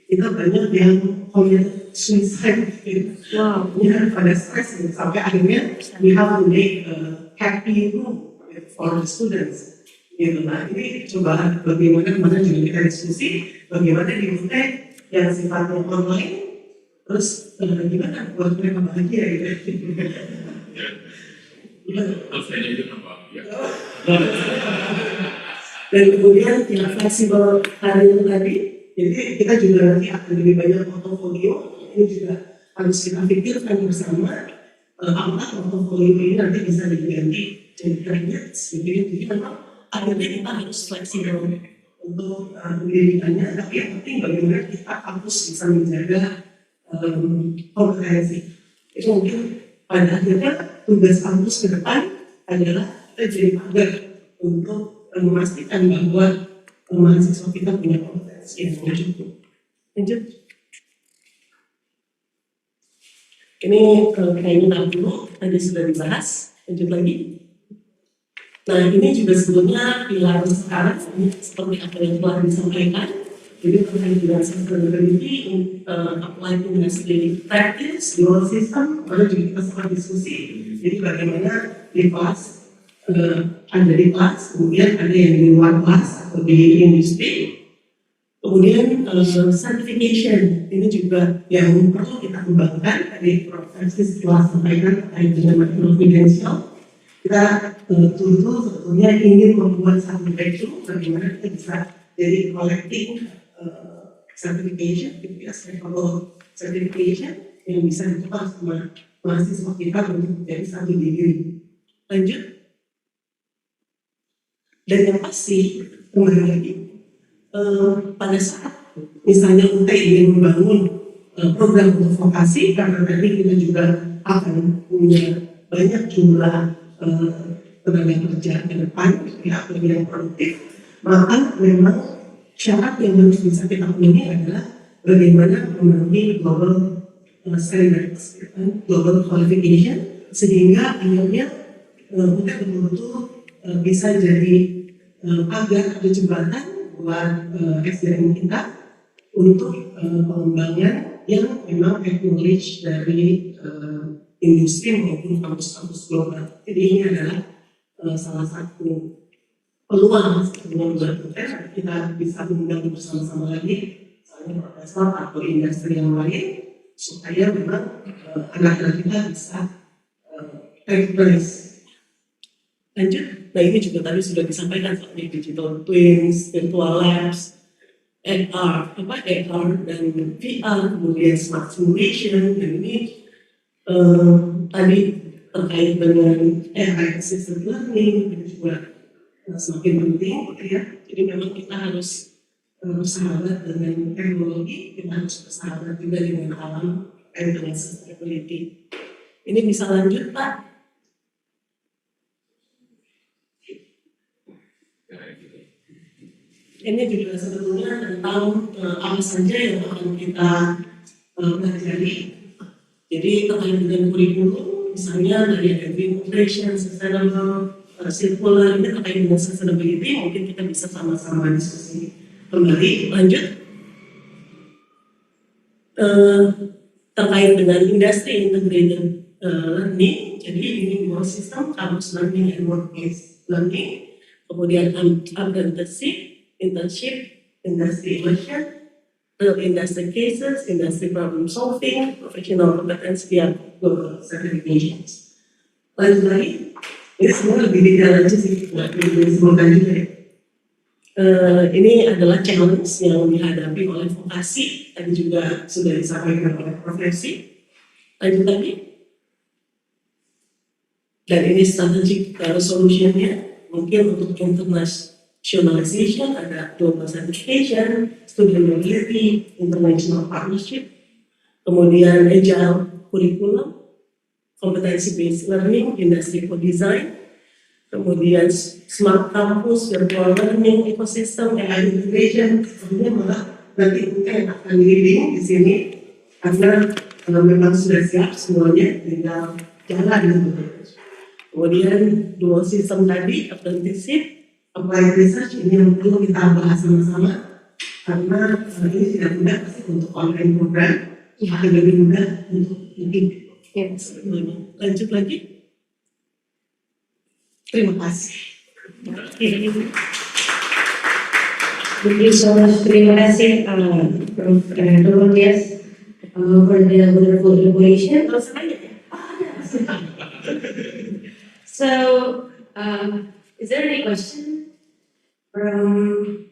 Speaker 8: kita banyak yang commit suicide gitu. Wow, ya pada stres gitu. Sampai akhirnya we have to make a happy room for the students gitu. Nah ini coba bagaimana kemarin juga kita diskusi bagaimana di UT yang sifatnya online terus gimana buat mereka bahagia gitu.
Speaker 9: Dosennya itu bahagia.
Speaker 8: Dan kemudian yang fleksibel karir tadi, jadi kita juga nanti akan lebih banyak portofolio, ini juga harus kita pikirkan bersama apakah portofolio ini nanti bisa diganti jadi credits, jadi memang akhirnya kita harus fleksibel untuk pendidikannya, tapi yang penting bagaimana kita kampus bisa menjaga kompetensi. Itu mungkin pada akhirnya tugas kampus ke depan adalah kita jadi pagar untuk memastikan bahwa mahasiswa kita punya kompetensi yang cukup. Lanjut. Ini kayaknya Rabu tadi sudah dibahas. Lanjut lagi. Nah ini juga sebetulnya pilar sekarang seperti apa yang telah disampaikan. Jadi terkait dengan sustainability, apply industry practice, dual system, ada juga kita sempat diskusi. Jadi bagaimana di kelas ada di kelas, kemudian ada yang di luar kelas atau di industri. Kemudian certification ini juga yang perlu kita kembangkan. Tadi Fevzi telah sampaikan terkait dengan confidential. Kita tentu sebetulnya ingin membuat satu breakthrough bagaimana kita bisa jadi collecting certification, stakeholder certification yang bisa ditukar sama mahasiswa kita untuk menjadi satu degree. Lanjut. Dan yang pasti kembali lagi pada saat misalnya UT ingin membangun program untuk vokasi, karena tadi kita juga akan punya banyak jumlah tenaga kerja ke depan ya, yang produktif, maka memang syarat yang harus bisa kita penuhi adalah bagaimana memenuhi global standards, global qualification, sehingga akhirnya UT betul-betul bisa jadi pagar atau jembatan buat SDM kita untuk pengembangan yang memang acknowledge dari industri maupun kampus-kampus global. Jadi ini adalah salah satu peluang sebelum kita bisa mengundang bersama-sama lagi misalnya profesor atau industri yang lain supaya memang anak-anak kita bisa recognize. Lanjut, nah ini juga tadi sudah disampaikan seperti digital twins, virtual labs, AR dan VR, kemudian smart simulation, dan ini tadi terkait dengan AI assisted learning itu juga semakin penting, ya. Jadi memang kita harus bersahabat dengan teknologi, kita harus bersahabat juga dengan alam dan dengan sustainability. Ini bisa lanjut, Pak? Ini juga sebetulnya tentang apa saja yang akan kita pelajari. Jadi terkait dengan kurikulum, misalnya dari ada green operation, sustainable, circular, ini terkait dengan sustainability, mungkin kita bisa sama-sama diskusi kembali. Lanjut. Terkait dengan industry integrated learning, jadi ini dua sistem, campus learning and workplace learning, kemudian apprenticeship, internship, industry immersion, real industry cases, industry problem solving, professional competence via global certifications. Lanjut lagi, ini semua lebih detail aja sih, nggak perlu disebutkan juga ya. Ini adalah challenge yang dihadapi oleh Vokasi, tadi juga sudah disampaikan oleh Prof. Fevzi. Lanjut lagi. Dan ini strategic solution-nya, mungkin untuk internationalization, ada global certification, student mobility, international partnership, kemudian agile curriculum, competency-based learning, industry design, kemudian smart campus, virtual learning, ecosystem, AI integration. Sebenarnya malah nanti mungkin akan leading di sini karena memang sudah siap semuanya, tinggal jalan gitu. Kemudian dual system tadi, apprenticeship, applied research, ini yang perlu kita bahas sama-sama karena ini tidak mudah pasti untuk online program, akan lebih mudah untuk bikin. Lanjut lagi. Terima kasih.
Speaker 10: Thank you so much. Terima kasih, Prof. Diaz, for the wonderful information. So, is there any question from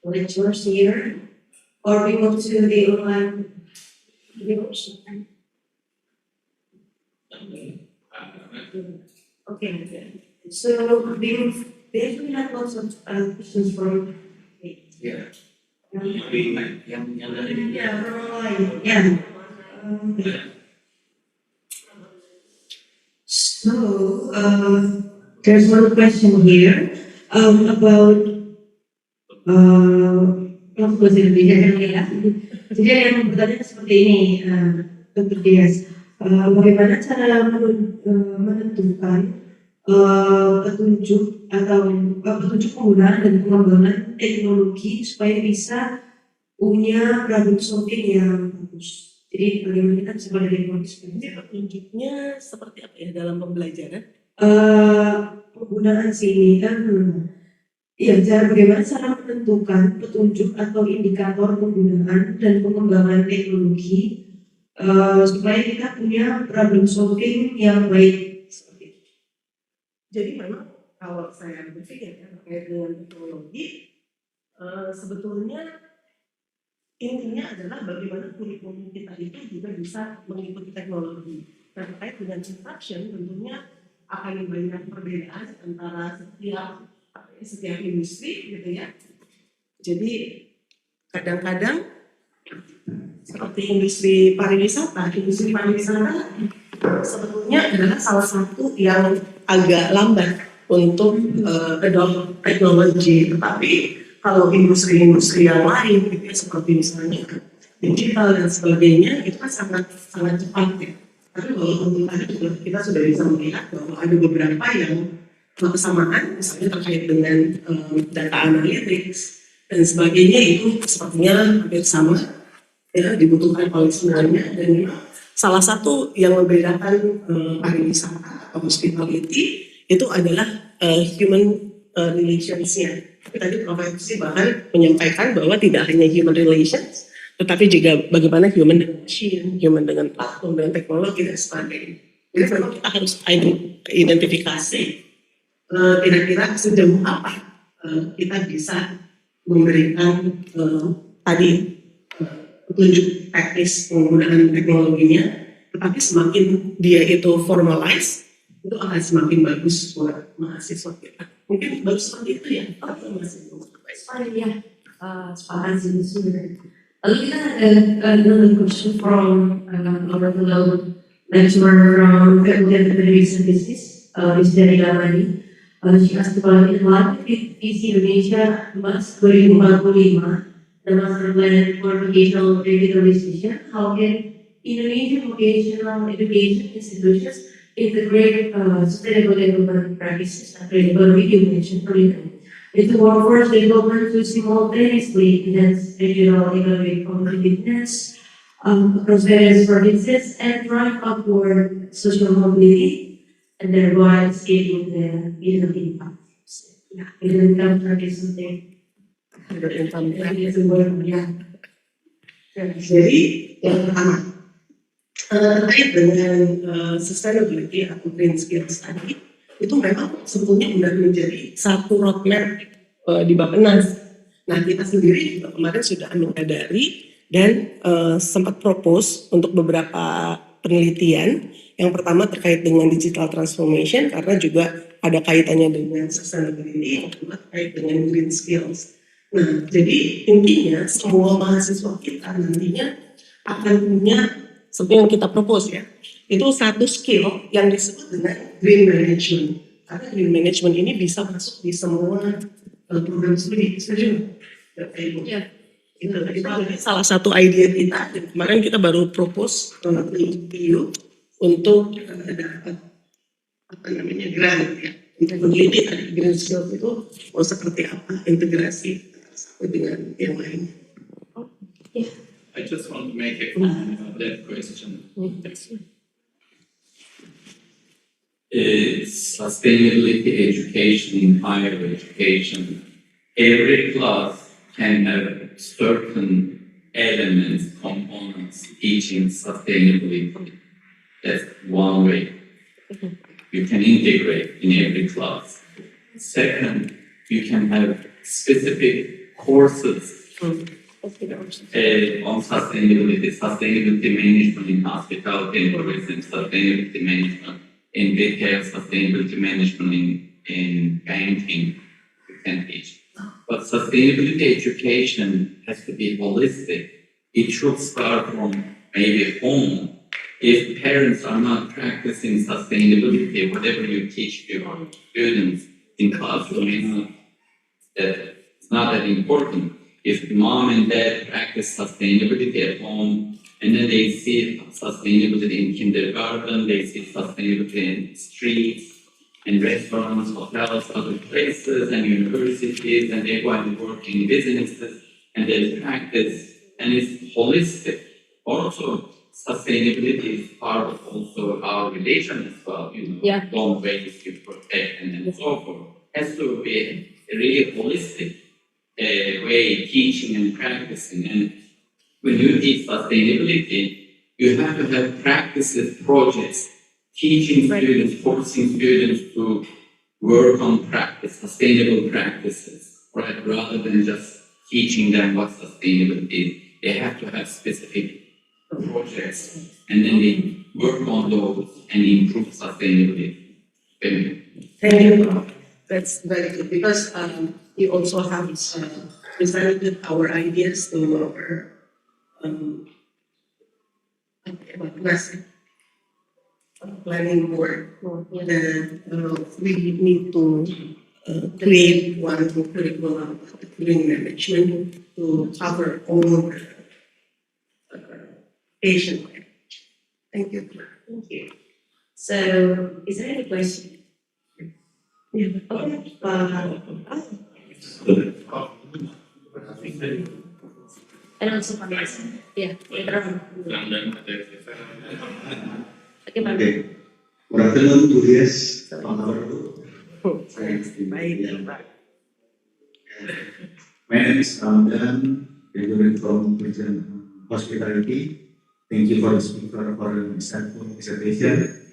Speaker 10: lecturers here, or we move to the online viewers? Okay. So we actually have lots of questions from.
Speaker 7: Yeah. Yang dari.
Speaker 10: Yeah, from online. Yeah. So there's one question here about bahasa Indonesia ya. Jadi yang bertanya seperti ini, Dr. Diaz, bagaimana cara menentukan petunjuk penggunaan dan pengembangan teknologi supaya bisa punya problem solving yang bagus. Jadi bagaimana kita bisa berdemokrasi sebenarnya
Speaker 8: Petunjuknya seperti apa ya dalam pembelajaran?
Speaker 10: Penggunaan sini kan, ya bagaimana cara menentukan petunjuk atau indikator penggunaan dan pengembangan teknologi supaya kita punya problem solving yang baik.
Speaker 8: Jadi memang kalau saya berpikir ya terkait dengan teknologi, sebetulnya intinya adalah bagaimana kurikulum kita itu juga bisa mengikuti teknologi. Dan terkait dengan instruction tentunya akan banyak perbedaan antara setiap industri gitu ya. Jadi kadang-kadang seperti industri pariwisata sebetulnya adalah salah satu yang agak lambat untuk adopt teknologi, tetapi kalau industri-industri yang lain gitu ya, seperti misalnya digital dan sebagainya itu kan sangat cepat ya. Tapi kalau tadi juga kita sudah bisa melihat bahwa ada beberapa yang kesamaan, misalnya terkait dengan data analytics dan sebagainya, itu sepertinya hampir sama ya, dibutuhkan oleh semuanya. Dan salah satu yang membedakan pariwisata atau hospitality itu adalah human relations-nya. Tadi Prof. Fevzi bahkan menyampaikan bahwa tidak hanya human relations, tetapi juga bagaimana human dengan machine, human dengan platform, dengan teknologi dan sebagainya. Jadi memang kita harus identifikasi kira-kira sejauh apa kita bisa memberikan tadi petunjuk teknis penggunaan teknologinya, tetapi semakin dia itu formalize, itu akan semakin bagus buat mahasiswa kita. Mungkin baru seperti itu ya.
Speaker 10: Ya, sepakat sih sebenarnya. Lalu kita ada another question from our fellow lecturer from Faculty of Education Business, Ms. Dari Lamani. She asked about in line with visi Indonesia Mas 2045, the Master Plan for Vocational Revitalization. How can Indonesian vocational education institutions integrate sustainable development practices and credible mentioned earlier into workforce development to simultaneously enhance regional economic competitiveness across various provinces and drive upward social mobility and thereby scaling the middle income. Middle income track is something.
Speaker 8: Jadi yang pertama terkait dengan sustainability atau green skills tadi, itu memang sebetulnya sudah menjadi satu roadmap
Speaker 12: di Bappenas. Nah, kita sendiri juga kemarin sudah menyadari dan sempat propose untuk beberapa penelitian. Yang pertama terkait dengan digital transformation karena juga ada kaitannya dengan sustainability, yang kedua terkait dengan green skills. Nah, jadi intinya semua mahasiswa kita nantinya akan punya seperti yang kita propose ya, itu satu skill yang disebut dengan green management. Karena green management ini bisa masuk di semua program studi, setuju? Ya. Itu salah satu ide kita. Dan kemarin kita baru propose ke EU untuk dapat grant ya, untuk meneliti tadi green skills itu mau seperti apa integrasi satu dengan yang lain.
Speaker 6: I just want to make a comment on that question. Sustainability education in higher education. Every class can have certain elements, components teaching sustainability. That's one way. You can integrate in every class. Second, you can have specific courses on sustainability management in hospitality and tourism, sustainability management in retail, sustainability management in banking, you can teach. But sustainability education has to be holistic. It should start from maybe home. If parents are not practicing sustainability, whatever you teach your students in classroom it's not that important. If mom and dad practice sustainability at home, and then they see sustainability in kindergarten, they see sustainability in streets, and restaurants, hotels, other places, and universities, and they go and work in businesses, and they practice, and it's holistic. Also, sustainability is part of also our religion as well, don't waste, you protect, and so forth. It has to be a really holistic way teaching and practicing. And when you teach sustainability, you have to have practices, projects, teaching students, forcing students to work on sustainable practices, right? Rather than just teaching them what sustainability is. They have to have specific projects and then they work on those and improve sustainability.
Speaker 12: Thank you. That's very good because we also have presented our ideas to our planning board that we need to create one curriculum of green management to cover all the patient. Thank you.
Speaker 10: Thank you. So, is there any question? Yeah. Okay. And also Pranita. Yeah. Later on. Okay, Pak.
Speaker 11: Okay. Good afternoon to Diaz. My name is Ramdan, graduate from Hospitality. Thank you for the speaker for the insightful presentation.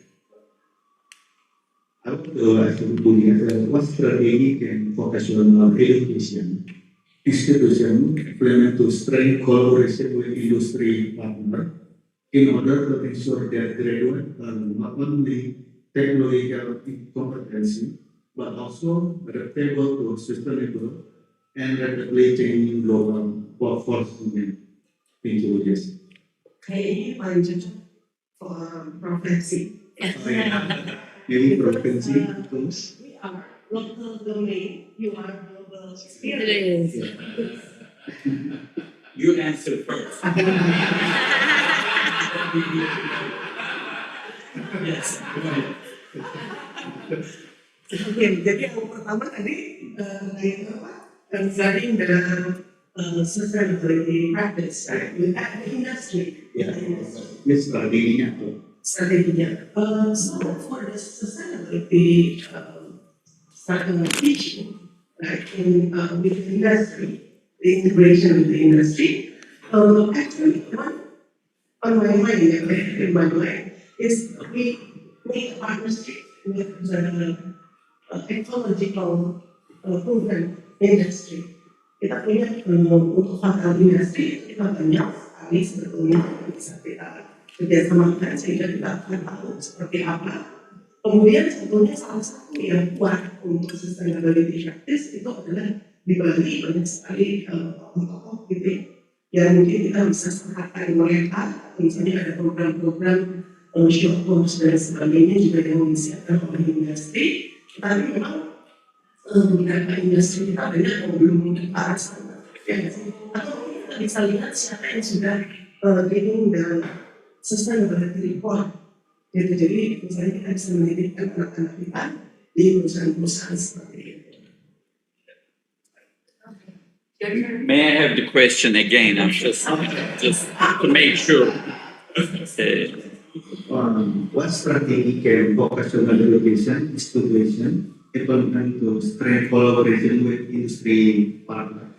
Speaker 11: I would like to ask what strategy can vocational education institution implement to strengthen collaboration with industry partner in order to ensure that graduates are not only technological competency but also adaptable to sustainable and rapidly changing global workforce demand. Thank you, Diaz.
Speaker 12: Kayaknya lanjut profesi.
Speaker 11: Maybe provinsi terus.
Speaker 12: We are local domain. You are global experience.
Speaker 6: You answer first. Yes.
Speaker 12: Oke, jadi yang pertama tadi concerning the sustainability practice, right? We have the industry.
Speaker 11: Ya, ini strateginya tuh.
Speaker 12: Strateginya. So for the sustainability teaching, right, with the industry, the integration with the industry, actually one on my mind, in my mind, is we make a partnership with the ecological program industri. Kita punya untuk fakta industri kita banyak sekali sebetulnya bisa kita kerjasamakan sehingga kita akan tahu seperti apa. Kemudian sebetulnya salah satu yang kuat untuk sustainability practice itu adalah di Bali banyak sekali tokoh gitu yang mungkin kita bisa serahkan mereka. Misalnya ada program-program short course dan sebagainya juga yang disiapkan oleh industri. Tapi memang beberapa industri kita banyak yang belum mungkin ke arah sana. Atau mungkin kita bisa lihat siapa yang sudah dealing dengan sustainability report. Jadi misalnya kita bisa mendidikkan anak-anak kita di perusahaan-perusahaan seperti itu.
Speaker 6: May I have the question again? I'm just to make sure.
Speaker 11: What strategy can vocational education institution implement to strengthen collaboration with industry partners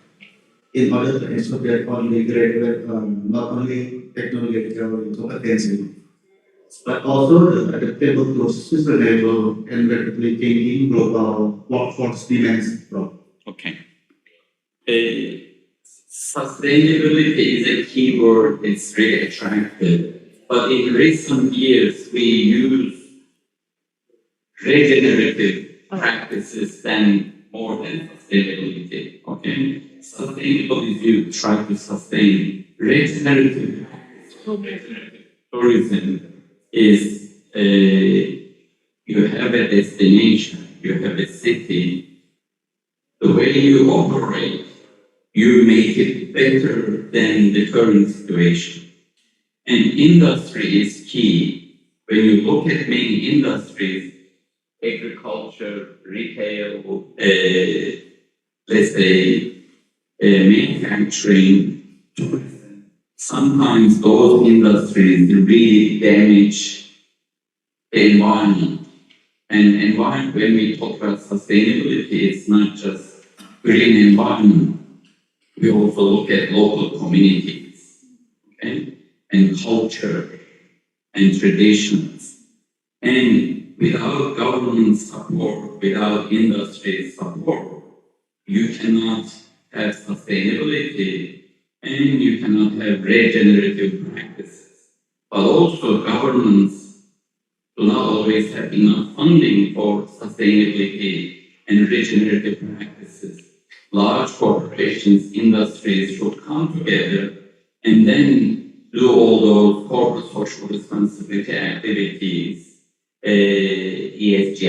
Speaker 11: in order to ensure that only graduate not only technological competency, but also adaptable to sustainable and rapidly changing global workforce demands?
Speaker 6: Okay. Sustainability is a keyword. It's really attractive. But in recent years, we use regenerative practices more than sustainability. Okay, sustainable is you try to sustain. Regenerative tourism is you have a destination, you have a city. The way you operate, you make it better than the current situation. And industry is key. When you look at many industries, agriculture, retail, let's say manufacturing, tourism, sometimes those industries really damage the environment. And environment, when we talk about sustainability, it's not just green environment. We also look at local communities, okay? And culture and traditions. And without government support, without industry support, you cannot have sustainability and you cannot have regenerative practices. But also governments do not always have enough funding for sustainability and regenerative practices. Large corporations, industries should come together and then do all those corporate social responsibility activities, ESG,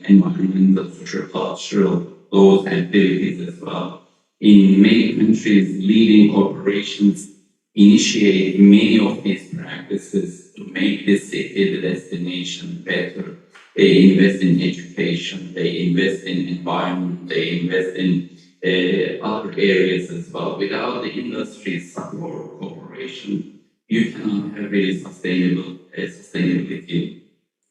Speaker 6: environmental, social, cultural, those activities as well. In many countries, leading corporations initiate many of these practices to make the city, the destination better. They invest in education, they invest in environment, they invest in other areas as well. Without the industry support, cooperation, you cannot have really sustainability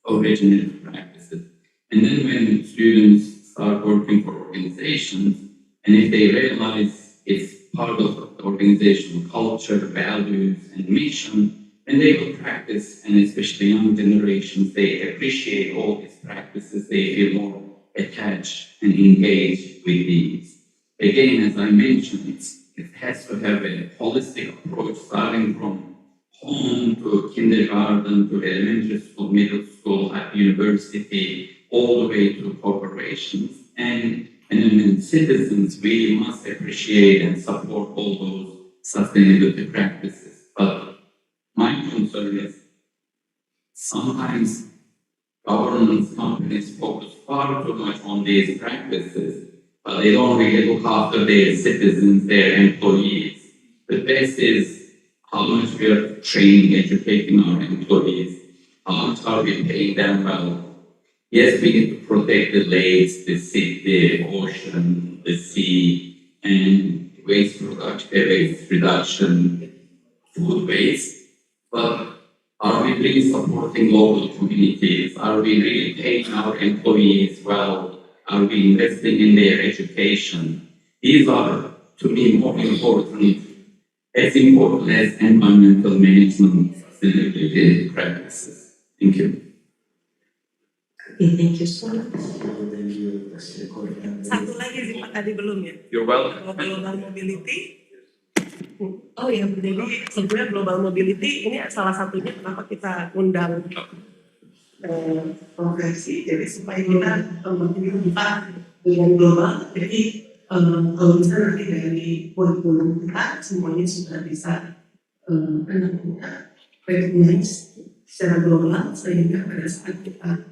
Speaker 6: or regenerative practices. And then when students start working for organizations, and if they realize it's part of the organizational culture, values, and mission, and they will practice, and especially young generations, they appreciate all these practices, they feel more attached and engaged with these. Again, as I mentioned, it has to have a holistic approach, starting from home to kindergarten to elementary school, middle school, at university, all the way to corporations. And then citizens, we must appreciate and support all those sustainability practices. But my concern is sometimes governments, companies focus far too much on these practices, but they don't really look after their citizens, their employees. The best is how much we are training, educating our employees, how much are we paying them well. Yes, we need to protect the lakes, the sea, the ocean, the sea, and waste reduction, food waste. But are we really supporting local communities? Are we really paying our employees well? Are we investing in their education? These are, to me, more important, as important as environmental management sustainability practices. Thank you.
Speaker 8: Okay, thank you so much.
Speaker 12: Satu lagi sih Pak, tadi belum ya.
Speaker 6: You're welcome.
Speaker 12: Global mobility. Oh ya, jadi sebenarnya global mobility ini salah satunya kenapa kita undang Vokasi, jadi supaya kita buka dengan global. Jadi kalau bisa nanti dari kurikulum kita semuanya sudah bisa recognize secara global, sehingga pada saat kita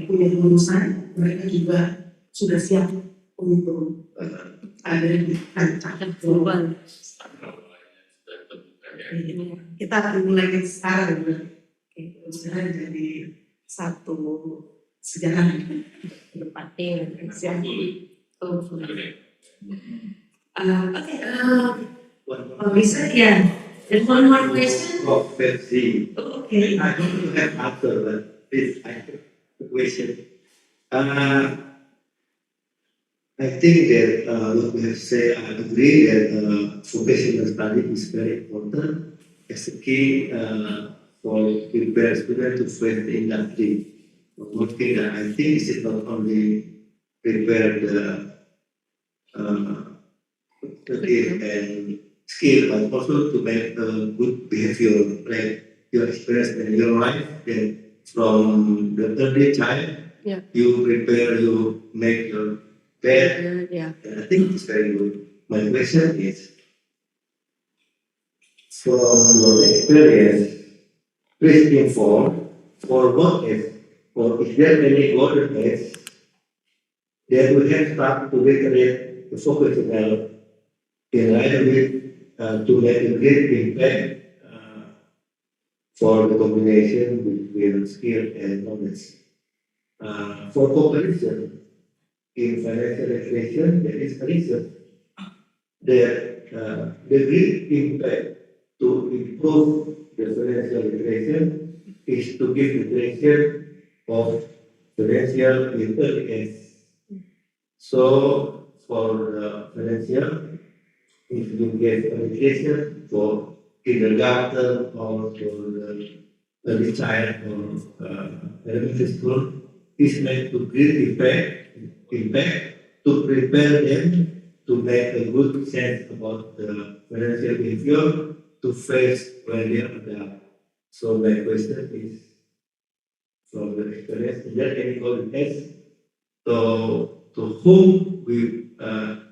Speaker 12: punya lulusan, mereka juga sudah siap untuk ada di kancah global. Kita akan mulai sekarang, sekarang jadi satu sejarah berpating yang
Speaker 10: Bisa ya. There's one more question.
Speaker 11: Fevzi.
Speaker 10: Okay.
Speaker 11: I don't have answer, but please, I have a question. I think that what we have said, I agree that vocational study is very important as a key for prepare students to face the industry. One thing that I think is not only prepare the and skill, but also to make a good behavior, like your experience in your life. Then from the early child, you prepare, you make your bed.
Speaker 10: Yeah.
Speaker 11: And I think it's very good. My question is, from your experience, please inform for what is, or is there any golden age that we have started to recreate the vocational in line with to make a great impact for the combination between skill and knowledge. For comparison, in financial education, there is a reason that the great impact to improve the financial education is to give education of financial in early age. So, for the financial, if you get education for kindergarten or for the early child or elementary school, is meant to give impact to prepare them to make a good sense about the financial behavior to face when they are adult. So my question is, from the experience, is there any golden age to whom we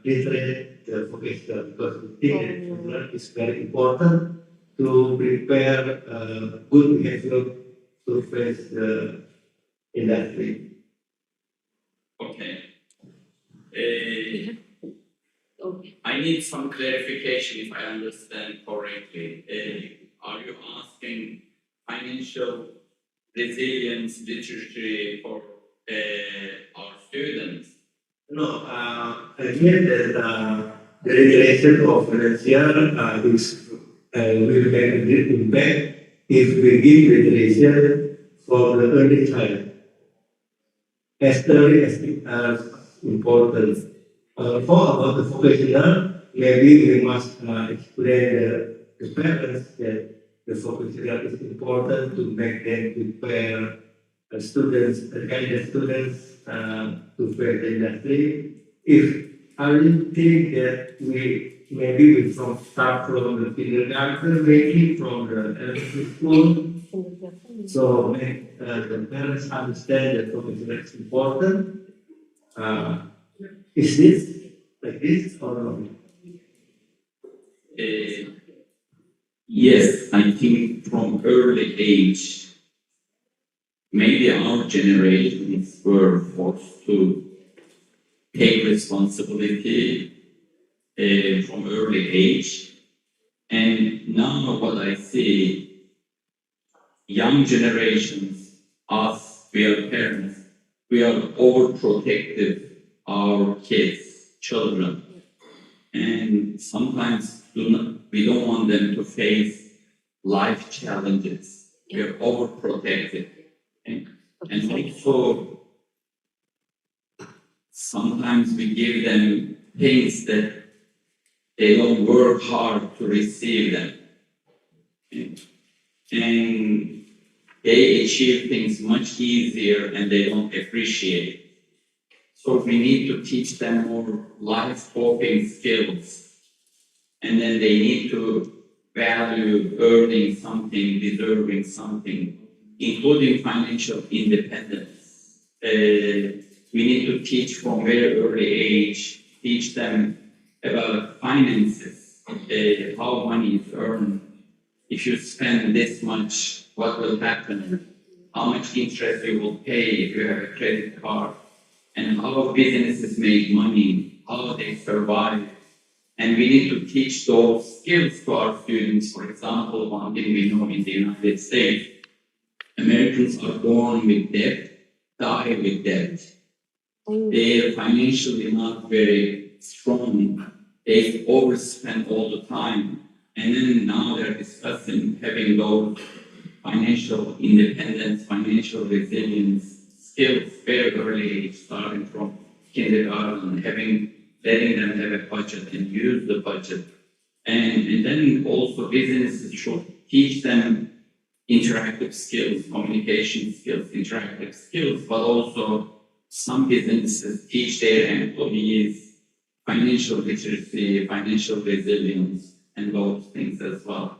Speaker 11: literate the vocational? Because we think that it's very important to prepare good behavior to face the industry.
Speaker 6: Okay. I need some clarification if I understand correctly. Are you asking financial resilience literature for our students?
Speaker 11: No, I mean that the regulation of financial is will make a great impact if we give regulation for the early child. As early as important. For about the vocational, maybe we must explain the parents that the vocational is important to make them prepare students, candidate students to face the industry. If I think that we from start from the kindergarten, maybe from the elementary school, so make the parents understand that vocational is important. Is this like this or not?
Speaker 6: Yes, I think from early age, maybe our generations were forced to take responsibility from early age. And now what I see, young generations, us, we are parents, we are overprotective our kids, children, and sometimes we don't want them to face life challenges. We are overprotective, and also sometimes we give them things that they don't work hard to receive them, and they achieve things much easier and they don't appreciate it. So we need to teach them more life coping skills. And then they need to value earning something, deserving something, including financial independence. We need to teach from very early age, teach them about finances, how money is earned. If you spend this much, what will happen? How much interest you will pay if you have a credit card? And how businesses make money, how they survive. And we need to teach those skills to our students. For example, one thing we know in the United States, Americans are born with debt, die with debt. They're financially not very strong. They overspend all the time. And then now they're discussing having those financial independence, financial resilience skills very early age, starting from kindergarten, letting them have a budget and use the budget. And then also businesses should teach them interactive skills, communication skills, interactive skills, but also some businesses teach their employees financial literacy, financial resilience, and those things as well.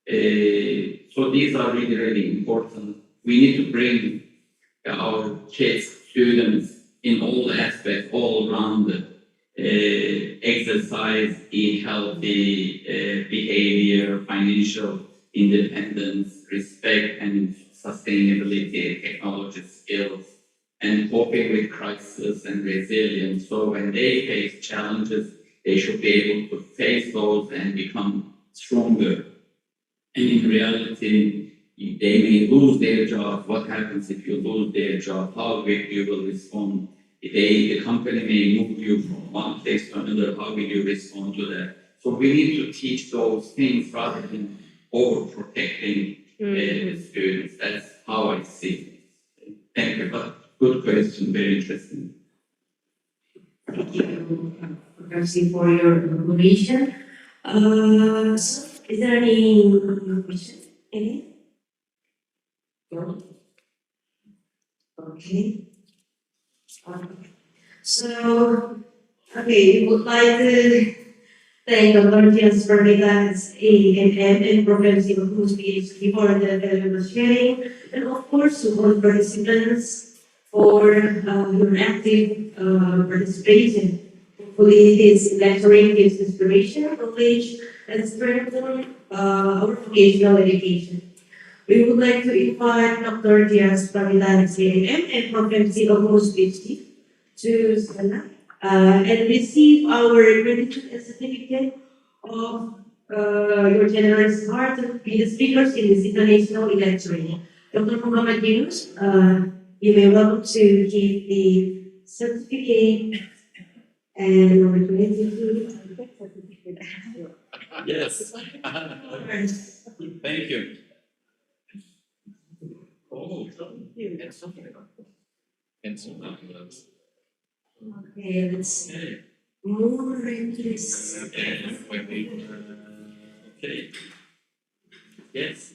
Speaker 6: So these are really, really important. We need to bring our kids, students in all aspects, all around exercise, eat healthy, behavior, financial independence, respect and sustainability, technology skills, and coping with crisis and resilience. So when they face challenges, they should be able to face those and become stronger. And in reality, they may lose their job. What happens if you lose their job? How will you respond? The company may move you from one place to another. How will you respond to that? So we need to teach those things rather than overprotecting the students. That's how I see it. Thank you. But good question. Very interesting.
Speaker 10: Thank you, Fevzi, for your information. So is there any question? Any? No? Okay. So, we would like to thank Dr. Diaz, Pranita, and Professor Okumus, PhD, for the valuable sharing, and of course, to all participants for your active participation. Hopefully, this lecturing gives inspiration, knowledge, and strengthen our vocational education. We would like to invite Dr. Diaz, Pranita, CAM, and Professor Okumus, PhD, to stand up and receive our gratitude and certificate of your generous heart to be the speakers in this international lecturing. Dr. Muhammad Yunus, you may welcome to give the certificate and opportunity to take certificate.
Speaker 6: Yes. Thank you. Oh,
Speaker 10: Okay, let's move into this.
Speaker 6: Okay. Yes.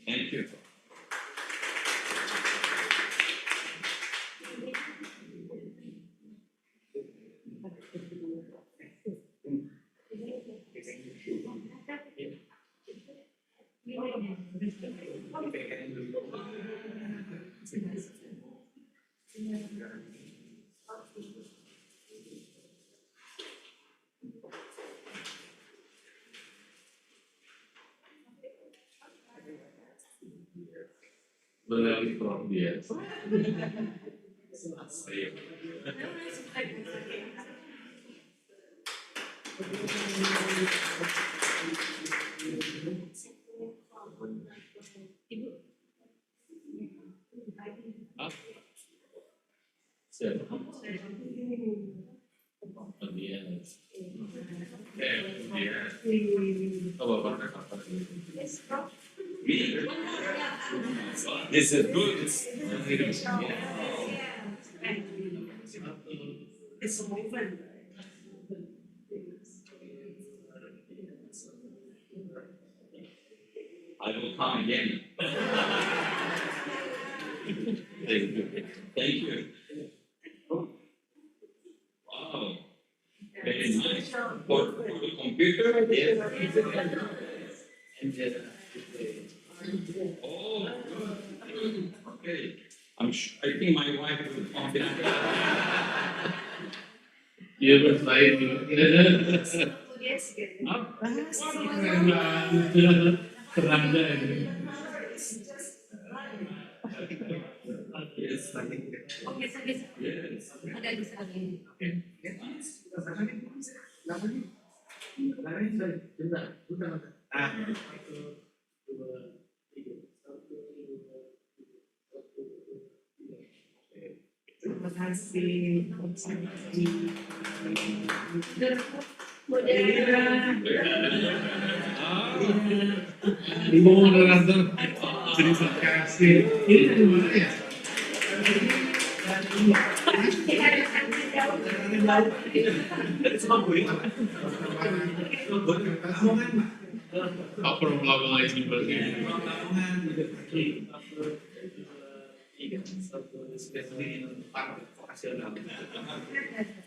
Speaker 6: Thank you. Beli from Diaz. This is good.
Speaker 10: It's a movement.
Speaker 6: I will come again. Thank you. Thank you. Wow. Very nice. For the computer, yes. Oh, good. Okay. I think my wife will come.
Speaker 7: You will try Teranda ini.
Speaker 6: Yes.
Speaker 12: Terima kasih.
Speaker 7: Moderator, terima kasih. Ini dari mana ya? Upper Labuan University.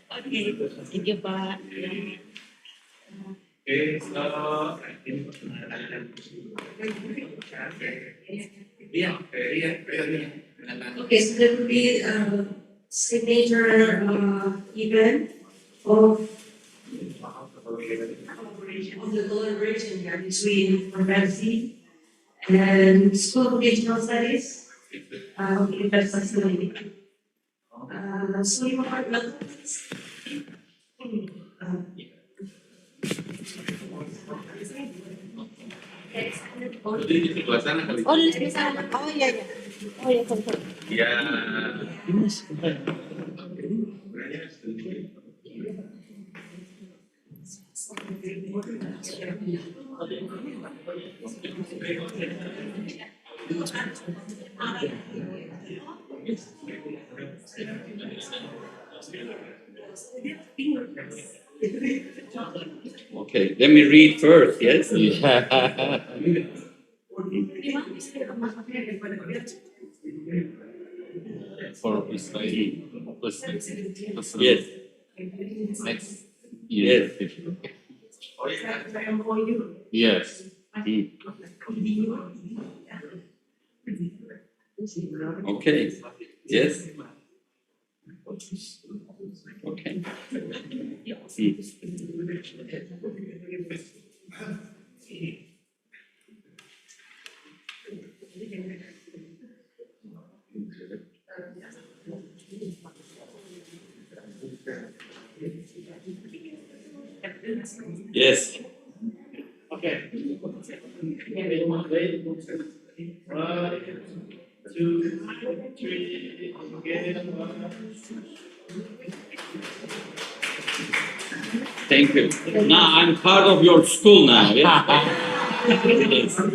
Speaker 10: Oke, thank you Pak. Okay, so there will be a signature event of the collaboration here between Fevzi and School of Vocational Studies of Universitas Terbuka. So you are welcome.
Speaker 6: Oh, di sebelah sana kali.
Speaker 10: Oh, di sebelah sana. Oh iya iya. Oh iya, sorry.
Speaker 6: Ya. Okay, let me read first, yes?
Speaker 7: For Israeli.
Speaker 6: Yes.
Speaker 7: Next
Speaker 6: Yes.
Speaker 7: Yes.
Speaker 6: Okay. Yes. Okay. Yes.
Speaker 7: Okay. 1, 2, 3, again.
Speaker 6: Thank you. Now I'm part of your school now. Yeah.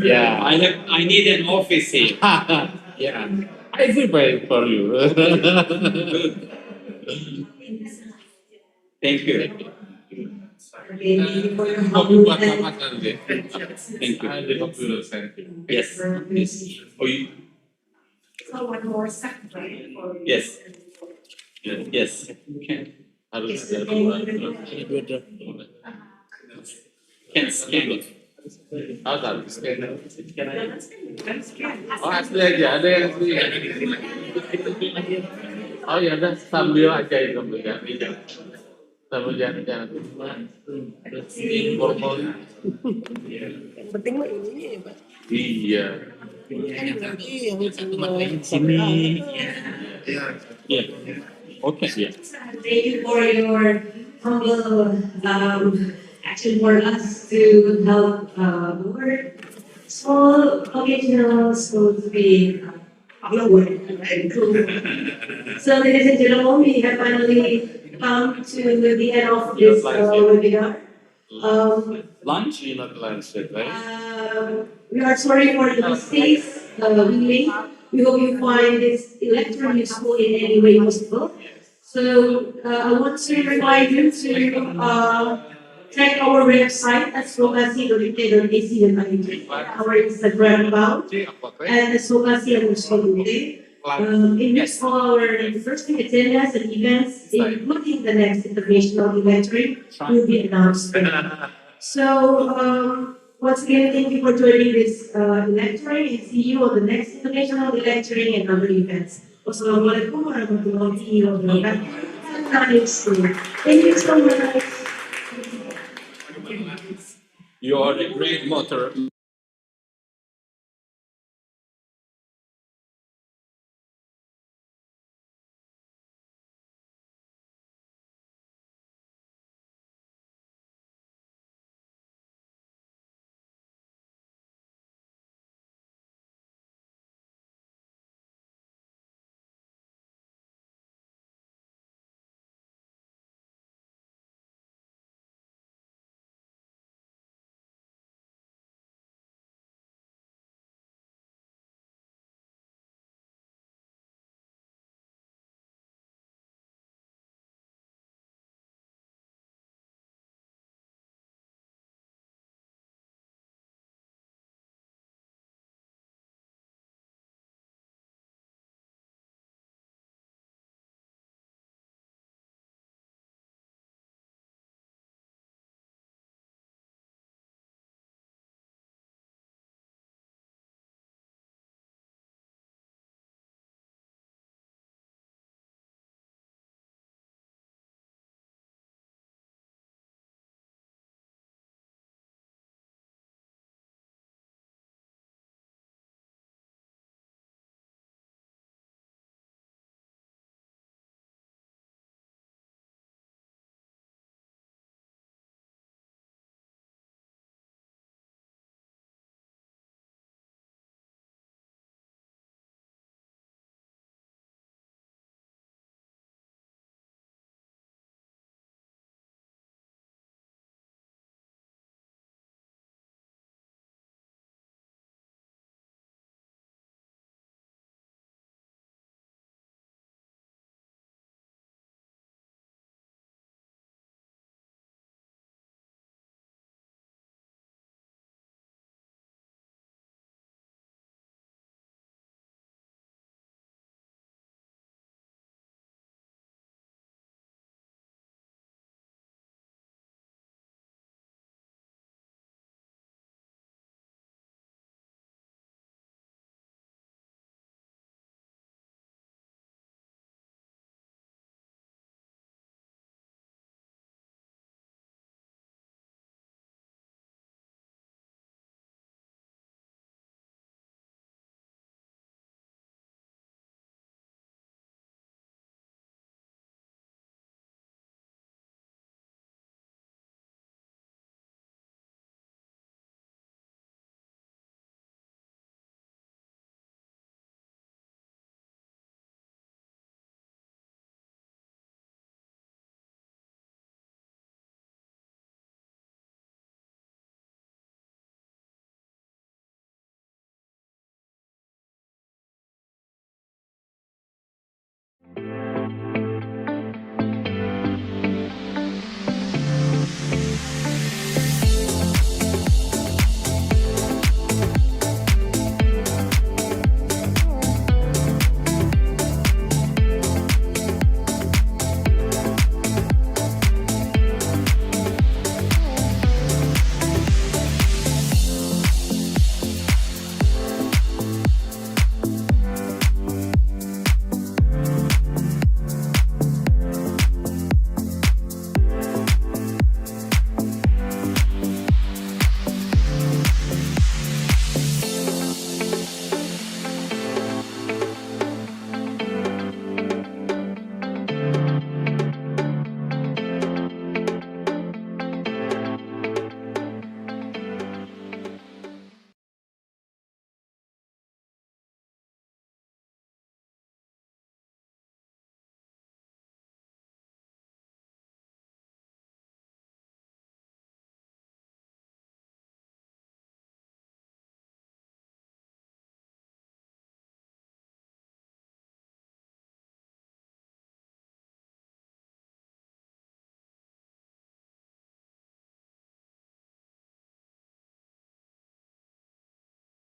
Speaker 7: Yeah.
Speaker 6: I need an office here.
Speaker 7: Yeah. I prepare for you.
Speaker 6: Good. Thank you.
Speaker 7: Kopi buat apa nanti?
Speaker 6: Thank you.
Speaker 7: Ada kopi dosen.
Speaker 6: Yes. Yes. Oh, you.
Speaker 8: So one more second, right?
Speaker 6: Yes. Yes. Okay.
Speaker 7: Harus ada dua.
Speaker 6: Can scan it.
Speaker 7: Harus scan. Oh asli aja, ada yang asli. Oh ya udah sambil aja itu berganti. Sambil jalan-jalan. Informalnya.
Speaker 12: Yang penting mah ininya ya Pak.
Speaker 7: Iya.
Speaker 12: Ini berarti yang
Speaker 7: Sini. Iya.
Speaker 6: Okay.
Speaker 7: Yeah.
Speaker 8: Thank you for your humble action for us to help our small vocational school to be cool. So, ladies and gentlemen, we have finally come to the end of this webinar.
Speaker 7: Lunch? You're not lunch yet, right?
Speaker 8: We are sorry for the mistakes we made. We hope you find this lecture useful in any way possible. So I want to remind you to check our website at vokasi.ut.ac.id, our Instagram account at vokasi_ut. In which all our interesting agendas and events, including the next international lecturing, will be announced. So, once again, thank you for joining this lecturing, and see you on the next international lecturing and other events. Wassalamualaikum warahmatullahi wabarakatuh. Thank you so much.
Speaker 9: You are a great motor.